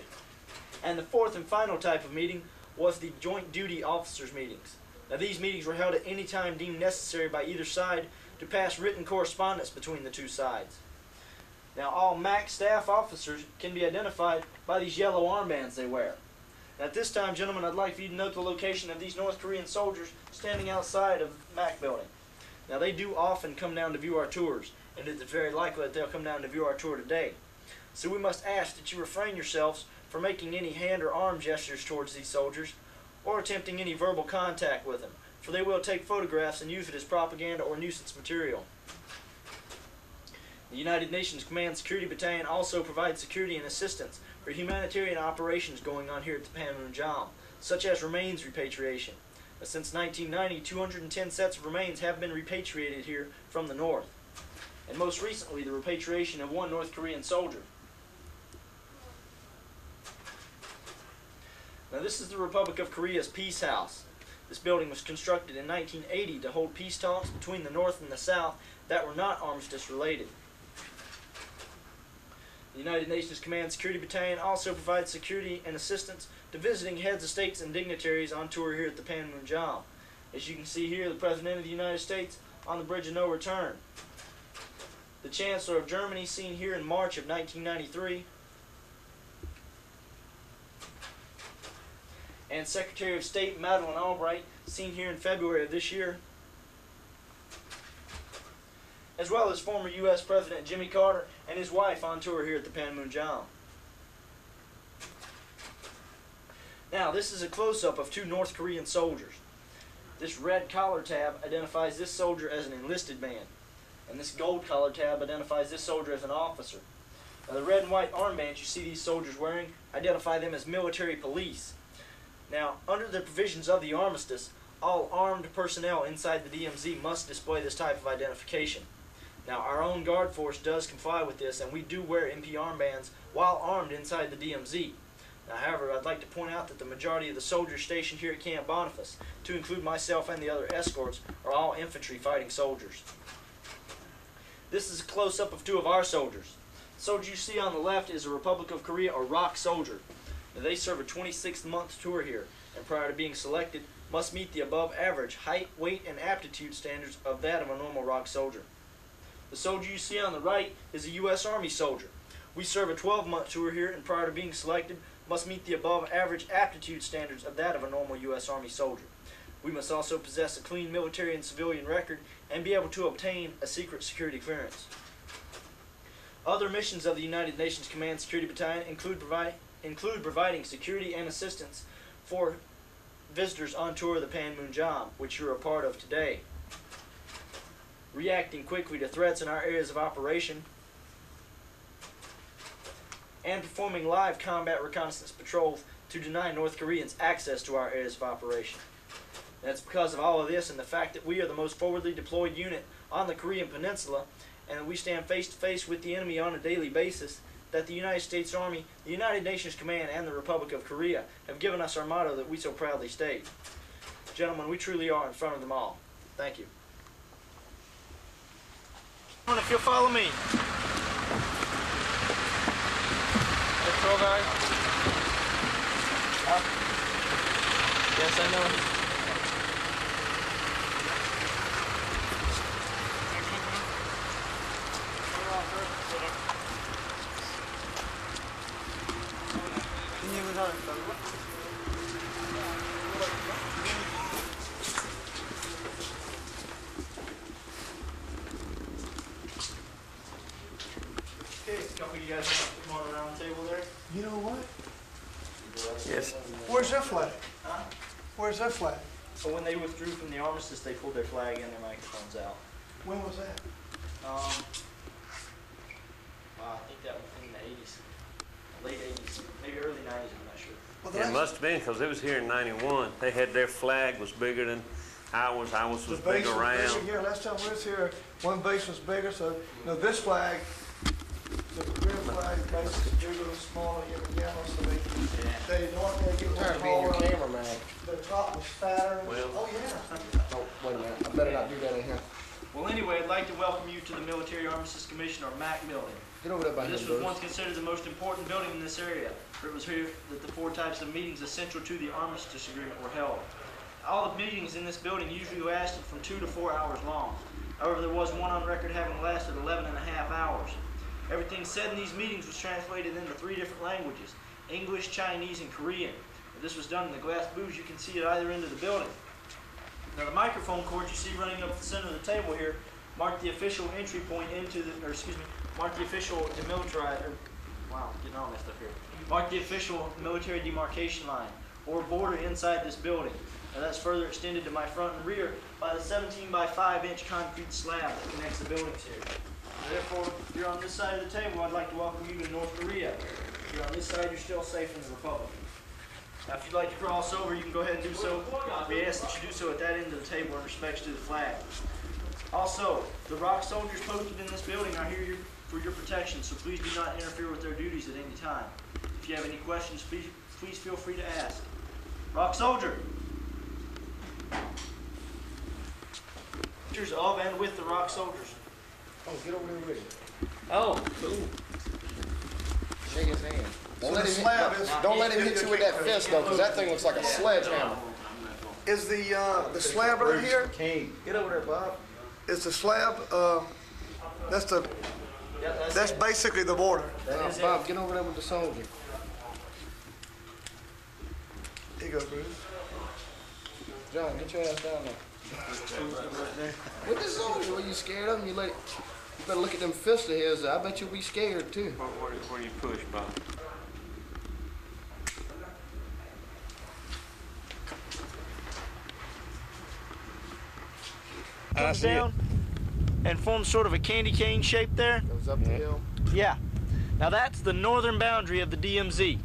And the fourth and final type of meeting was the joint duty officers' meetings. Now, these meetings were held at any time deemed necessary by either side to pass written correspondence between the two sides. Now, all MAC staff officers can be identified by these yellow armbands they wear. Now, at this time, gentlemen, I'd like for you to note the location of these North Korean soldiers standing outside of the MAC building. Now, they do often come down to view our tours, and it is very likely that they'll come down to view our tour today. So we must ask that you refrain yourselves from making any hand or arm gestures towards these soldiers or attempting any verbal contact with them, for they will take photographs and use it as propaganda or nuisance material. The United Nations Command Security Battalion also provides security and assistance for humanitarian operations going on here at the Panmunjom, such as remains repatriation. Since 1990, 210 sets of remains have been repatriated here from the north, and most recently the repatriation of 1 North Korean soldier. Now, this is the Republic of Korea's Peace House. This building was constructed in 1980 to hold peace talks between the North and the South that were not armistice related. The United Nations Command Security Battalion also provides security and assistance to visiting heads of states and dignitaries on tour here at the Panmunjom. As you can see here, the President of the United States on the Bridge of No Return. The Chancellor of Germany seen here in March of 1993. And Secretary of State Madeleine Albright seen here in February of this year. As well as former U.S. President Jimmy Carter and his wife on tour here at the Panmunjom. Now, this is a close-up of 2 North Korean soldiers. This red collar tab identifies this soldier as an enlisted man, and this gold collar tab identifies this soldier as an officer. Now, the red and white armbands you see these soldiers wearing identify them as military police. Now, under the provisions of the armistice, all armed personnel inside the DMZ must display this type of identification. Now, our own guard force does comply with this, and we do wear MP armbands while armed inside the DMZ. Now, however, I'd like to point out that the majority of the soldiers stationed here at Camp Boniface, to include myself and the other escorts, are all infantry fighting soldiers. This is a close-up of 2 of our soldiers. The soldier you see on the left is a Republic of Korea, or ROK soldier. Now, they serve a 26-month tour here, and prior to being selected, must meet the above-average height, weight, and aptitude standards of that of a normal ROK soldier. The soldier you see on the right is a U.S. Army soldier. We serve a 12-month tour here, and prior to being selected, must meet the above average aptitude standards of that of a normal U.S. Army soldier. We must also possess a clean military and civilian record and be able to obtain a secret security clearance. Other missions of the United Nations Command Security Battalion include providing security and assistance for visitors on tour of the Panmunjom, which you're a part of today. Reacting quickly to threats in our areas of operation, and performing live combat reconnaissance patrols to deny North Koreans access to our areas of operation. And it's because of all of this and the fact that we are the most forwardly deployed unit on the Korean Peninsula and that we stand face to face with the enemy on a daily basis that the United States Army, the United Nations Command, and the Republic of Korea have given us our motto that we so proudly state. Gentlemen, we truly are in front of them all. Thank you. If you'll follow me. Patrol guy? Yes, I know. Okay, a couple of you guys want to come on around the table there? You know what? Yes. Where's their flag? Huh? Where's their flag? So when they withdrew from the armistice, they pulled their flag and their microphones out. When was that? I think that was in the 80s. Late 80s, maybe early 90s, I'm not sure. Well, It must have been because it was here in '91. They had their flag was bigger than ours. Ours was big around. Yeah, last time we was here, one base was bigger. So, you know, this flag, the Korean flag, base is bigger and smaller, yellow. So they normally get one taller. Cameraman. The top was fatter. Well, Oh yeah. Oh, wait a minute. I better not do that in here. Well, anyway, I'd like to welcome you to the Military Armistice Commission, or MAC building. Get over there by This him, was Bruce. once considered the most important building in this area, for it was here that the 4 types of meetings essential to the armistice agreement were held. All the meetings in this building usually lasted from 2 to 4 hours long. However, there was one on record having lasted 11.5 hours. Everything said in these meetings was translated into 3 different languages: English, Chinese, and Korean. This was done in the glass booths you can see at either end of the building. Now, the microphone cords you see running up the center of the table here mark the official entry point into the, mark the official demilitarized, getting all messed up here. Mark the official military demarcation line, or border inside this building. Now that's further extended to my front and rear by the 17 by 5 inch concrete slab that connects the buildings here. Therefore, if you're on this side of the table, I'd like to welcome you to North Korea. If you're on this side, you're still safe in the Republic. Now, if you'd like to cross over, you can go ahead and do so. We ask that you do so at that end of the table in respect to the flag. Also, the ROK soldiers posted in this building are here for your protection, so please do not interfere with their duties at any time. If you have any questions, please feel free to ask. ROK soldier! Pictures of and with the ROK soldiers. Oh, get over there with him. Oh, cool. Shake his hand. So the slab is. Don't let him hit you with that fist, though, because that thing looks like a sledgehammer. Is the slab right here? Get over there, Bob. Is the slab? That's basically the border. Bob, get over there with the soldier. Here you go, Bruce. John, get your ass down there. With the soldier, were you scared of him? You better look at them fists of his. I bet you'll be scared too. Where you push, Bob? Comes down and forms sort of a candy cane shape there. Goes up the hill. Yeah. Now that's the northern boundary of the DMZ.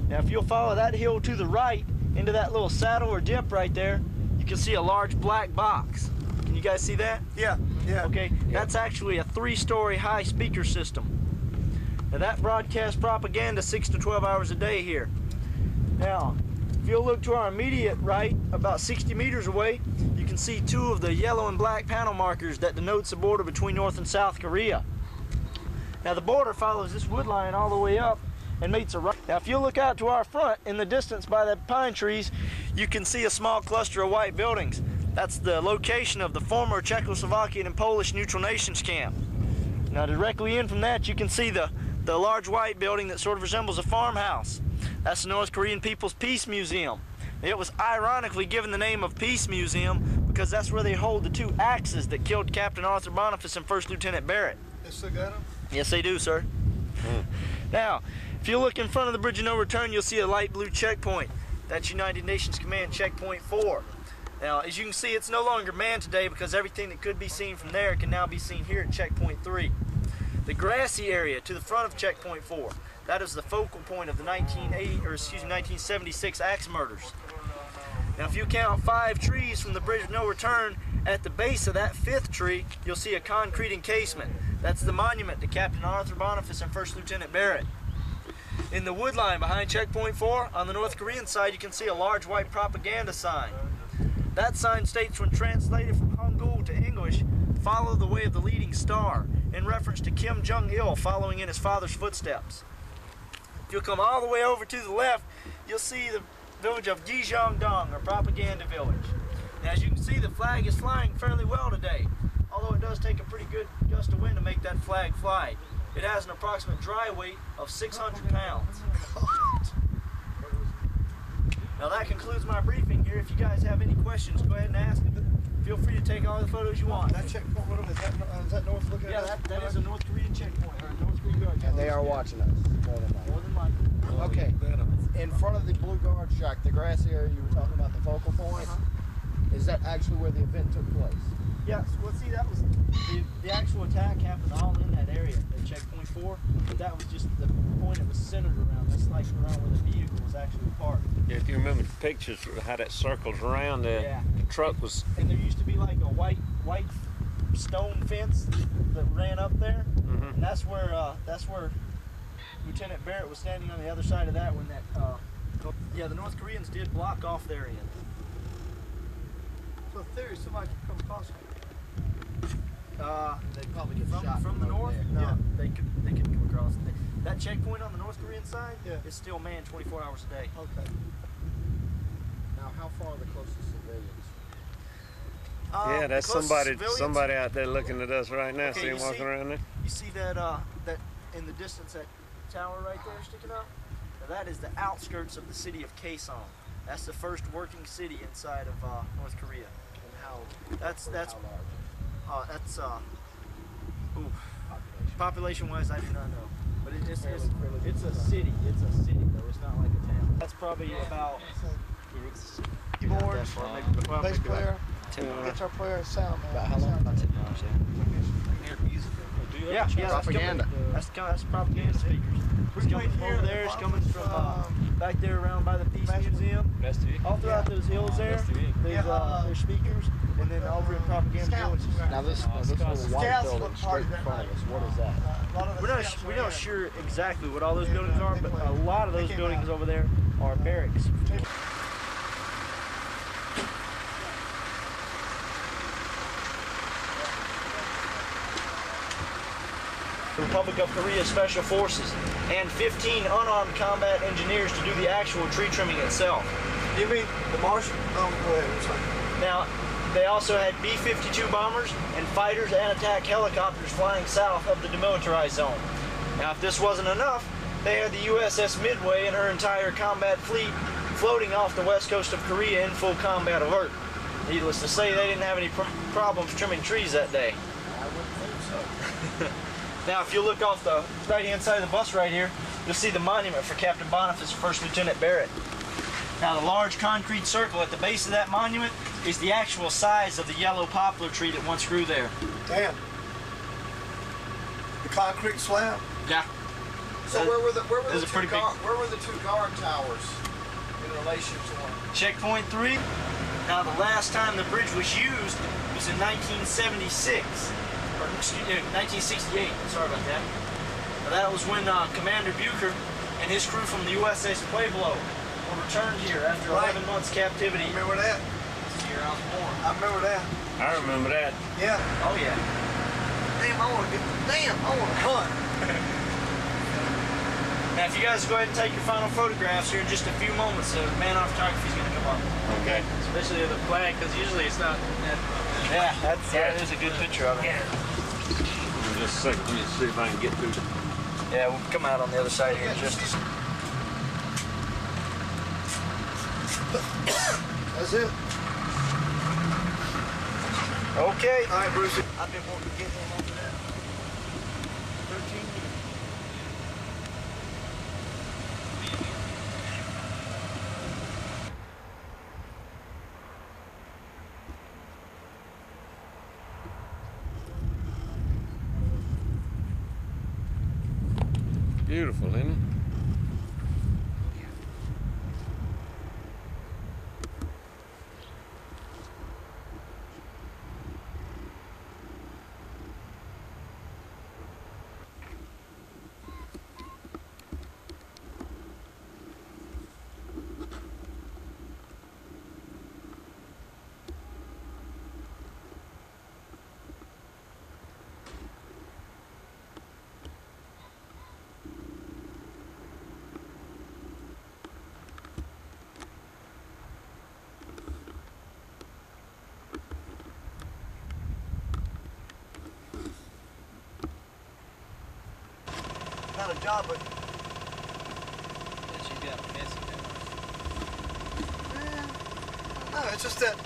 Now if you'll follow that hill to the right into that little saddle or dip right there, you can see a large black box. Can you guys see that? Yeah. Okay, that's actually a 3-story high speaker system. Now that broadcasts propaganda 6 to 12 hours a day here. Now, if you'll look to our immediate right, about 60 meters away, you can see 2 of the yellow and black panel markers that denotes the border between North and South Korea. Now the border follows this wood line all the way up and makes a right. Now if you look out to our front in the distance by the pine trees, you can see a small cluster of white buildings. That's the location of the former Czechoslovakian and Polish neutral nations camp. Now directly in from that you can see the the large white building that sort of resembles a farmhouse. That's the North Korean People's Peace Museum. It was ironically given the name of Peace Museum because that's where they hold the 2 axes that killed Captain Arthur Boniface and First Lieutenant Barrett. They still got them? Yes, they do, sir. Now, if you look in front of the Bridge of No Return, you'll see a light blue checkpoint. That's United Nations Command Checkpoint 4. Now, as you can see, it's no longer manned today because everything that could be seen from there can now be seen here at Checkpoint 3. The grassy area to the front of Checkpoint 4, that is the focal point of the 1976 axe murders. Now, if you count 5 trees from the Bridge of No Return, at the base of that 5th tree, you'll see a concrete encasement. That's the monument to Captain Arthur Boniface and First Lieutenant Barrett. In the wood line behind Checkpoint 4, on the North Korean side, you can see a large white propaganda sign. That sign states, when translated from Hangul to English, "Follow the way of the leading star," in reference to Kim Jong-il following in his father's footsteps. If you'll come all the way over to the left, you'll see the village of Gijongdong, or Propaganda Village. Now, as you can see, the flag is flying fairly well today, although it does take a pretty good gust of wind to make that flag fly. It has an approximate dry weight of 600 pounds. Now, that concludes my briefing here. If you guys have any questions, go ahead and ask them. Feel free to take all the photos you want. That checkpoint, is that north looking at us? Yeah, that is a North Korean checkpoint. North Korean guard. And they are watching us, more than likely. Okay, in front of the Blue Guard shack, the grass area you were talking about, the focal point, is that actually where the event took place? Yes, well, see, that was the actual attack happened all in that area at Checkpoint 4, but that was just the point it was centered around. That's like around where the vehicle was actually parked. Yeah, if you remember the pictures, how that circles around the truck was. And there used to be like a white stone fence that ran up there, and that's where Lieutenant Barrett was standing on the other side of that when that. The North Koreans did block off their end. So in theory, somebody could come across it. They'd probably get shot from the north. there. No, they could come across. That checkpoint on the North Korean side is still manned 24 hours a day. Okay. Now, how far are the closest civilians? Yeah, that's somebody out there looking at us right now. See him walking around there. You see that that in the distance, that tower right there sticking up? Now that is the outskirts of the city of Kaesong. That's the first working city inside of North Korea. And how? That's how large? Population-wise, I do not know, but it's a city. It's a city though. It's not like a town. That's probably about. Keyboards, bass player, guitar player, sound man. About how long? About 10 hours, Yeah, propaganda. That's propaganda speakers. It's coming from over there. It's coming from back there around by the Peace Museum. All throughout those hills there, there's speakers, and then over in Propaganda Village. Now this little white building straight in front of us, what is that? We're not sure exactly what all those buildings are, but a lot of those buildings over there are barracks. The Republic of Korea Special Forces, and 15 unarmed combat engineers to do the actual tree trimming itself. You mean the Martian? Oh, go ahead. Now, they also had B-52 bombers and fighters and attack helicopters flying south of the demilitarized zone. Now, if this wasn't enough, they had the USS Midway and her entire combat fleet floating off the west coast of Korea in full combat alert. Needless to say, they didn't have any problems trimming trees that day. I wouldn't think so. Now, if you look off the right-hand side of the bus right here, you'll see the monument for Captain Boniface and First Lieutenant Barrett. Now, the large concrete circle at the base of that monument is the actual size of the yellow poplar tree that once grew there. Damn. The concrete slab? Yeah. So where were the two guard towers in relation to one? Checkpoint 3. Now, the last time the bridge was used was in 1976. Or, excuse me, 1968, sorry about that. Now, that was when Commander Bucher and his crew from the USS Pueblo were returned here after 11 months captivity. Remember that? This year I was born. I remember that. I remember that. Yeah. Oh yeah. Damn, I want to hunt. Now, if you guys go ahead and take your final photographs here in just a few moments, man-on photography is going to come up. Okay. Especially of the flag, because usually it's not. Yeah, that is a good picture of it. Just a second, let me see if I can get through. Yeah, we'll come out on the other side here in just a second. That's it. Okay. All right, Bruce. I've been wanting to get him over that. 13 years. Beautiful, isn't it? Not a job, but She's got messy no, it's just that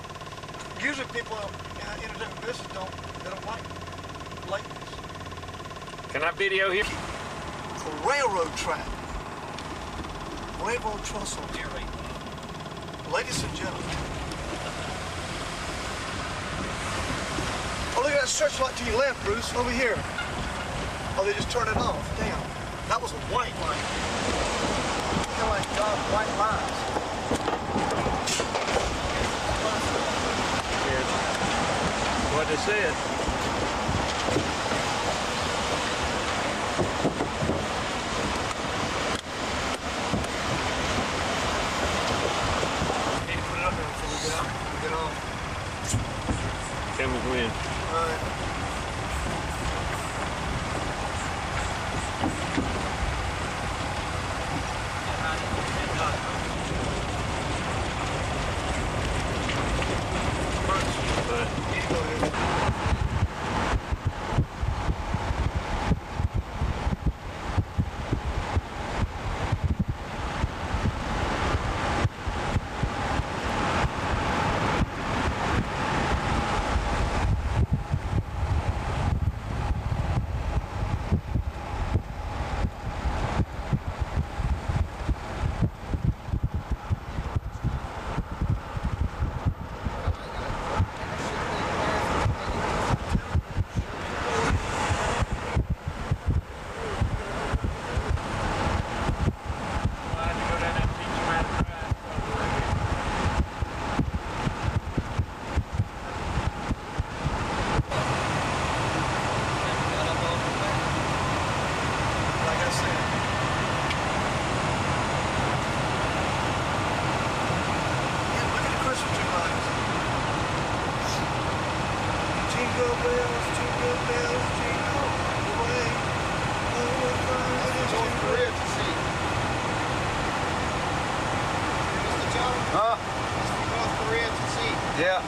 usually people in entertainment business they don't like blankness. Can I video here? A railroad track, railroad trestle. Ladies and gentlemen. Oh, look at that searchlight to your left, Bruce, over here. Oh, they just turned it off. Damn. That was a white light. Kind of like God's white lines. Yeah. What they said. Need to put it up there before we get out. Get off. Come with wind. All right. Yeah.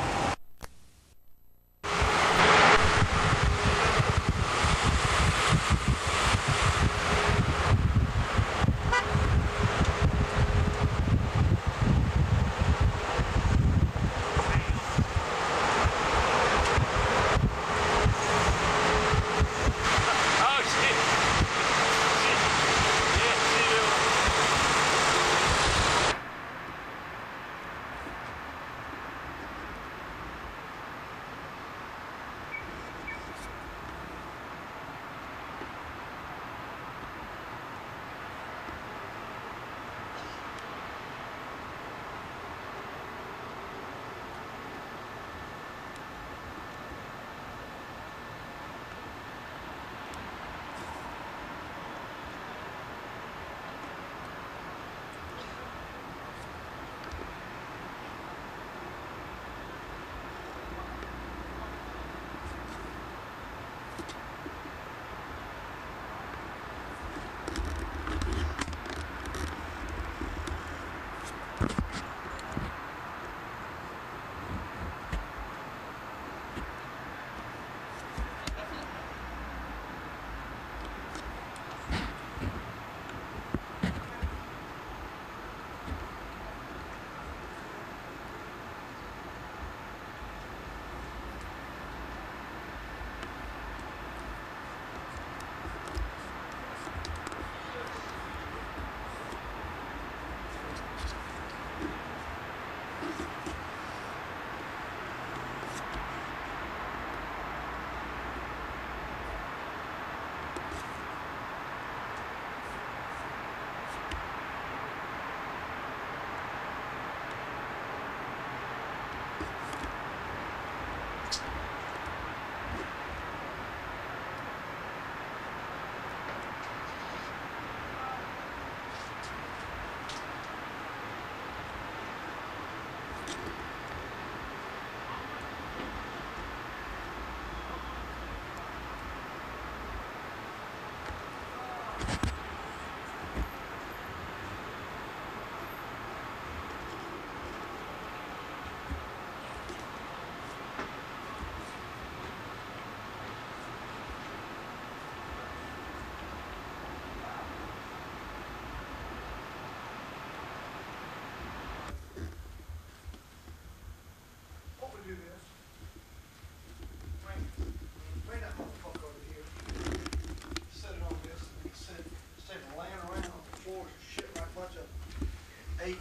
8s.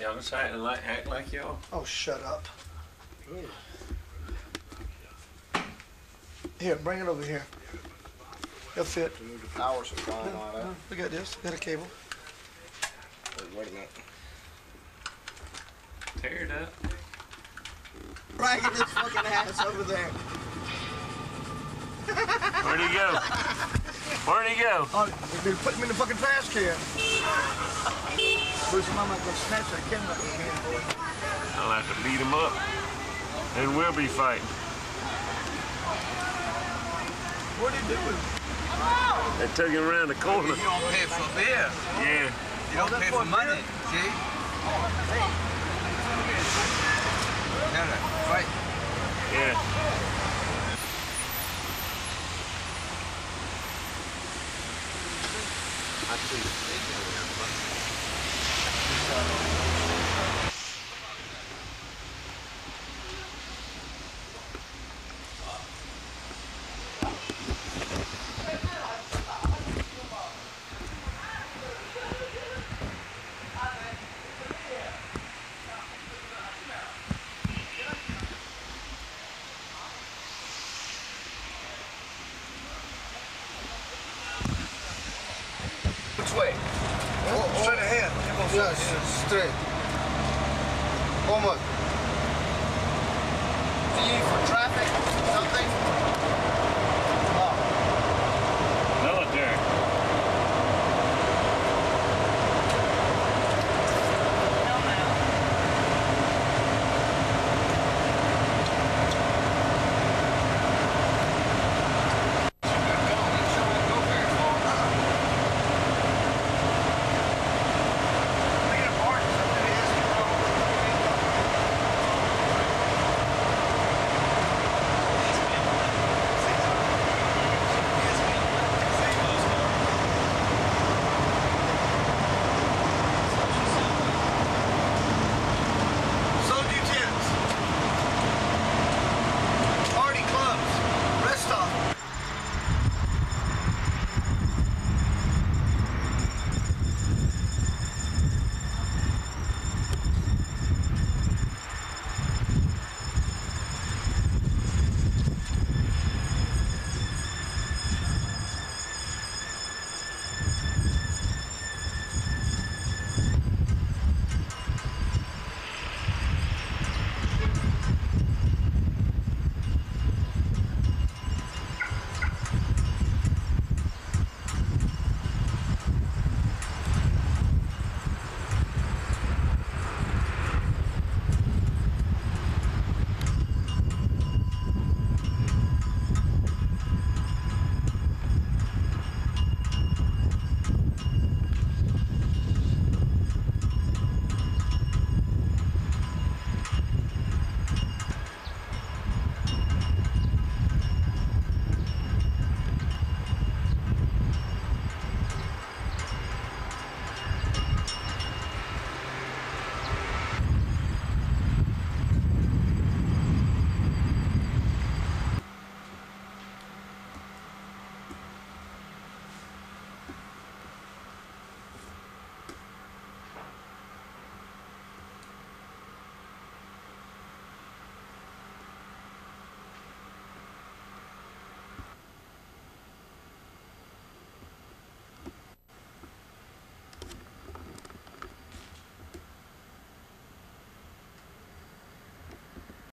Y'all just act like y'all. Oh, shut up. Here, bring it over here. It'll fit. Remove the power supply and all that. Look at this. Got a cable. Wait a minute. Tear it up. Right, get this fucking ass over there. Where'd he go? Where'd he go? Oh, they put him in the fucking trash can. Bruce, mama gonna snatch that camera out of your hand, boy. I'll have to beat him up. And we'll be fighting. What'd he do? They took him around the corner. You don't pay for beer. Yeah. You don't pay for money, see? No, fight. Yeah. I see. Which way? Straight ahead. Yes, straight. Almost. Do you for traffic? Something?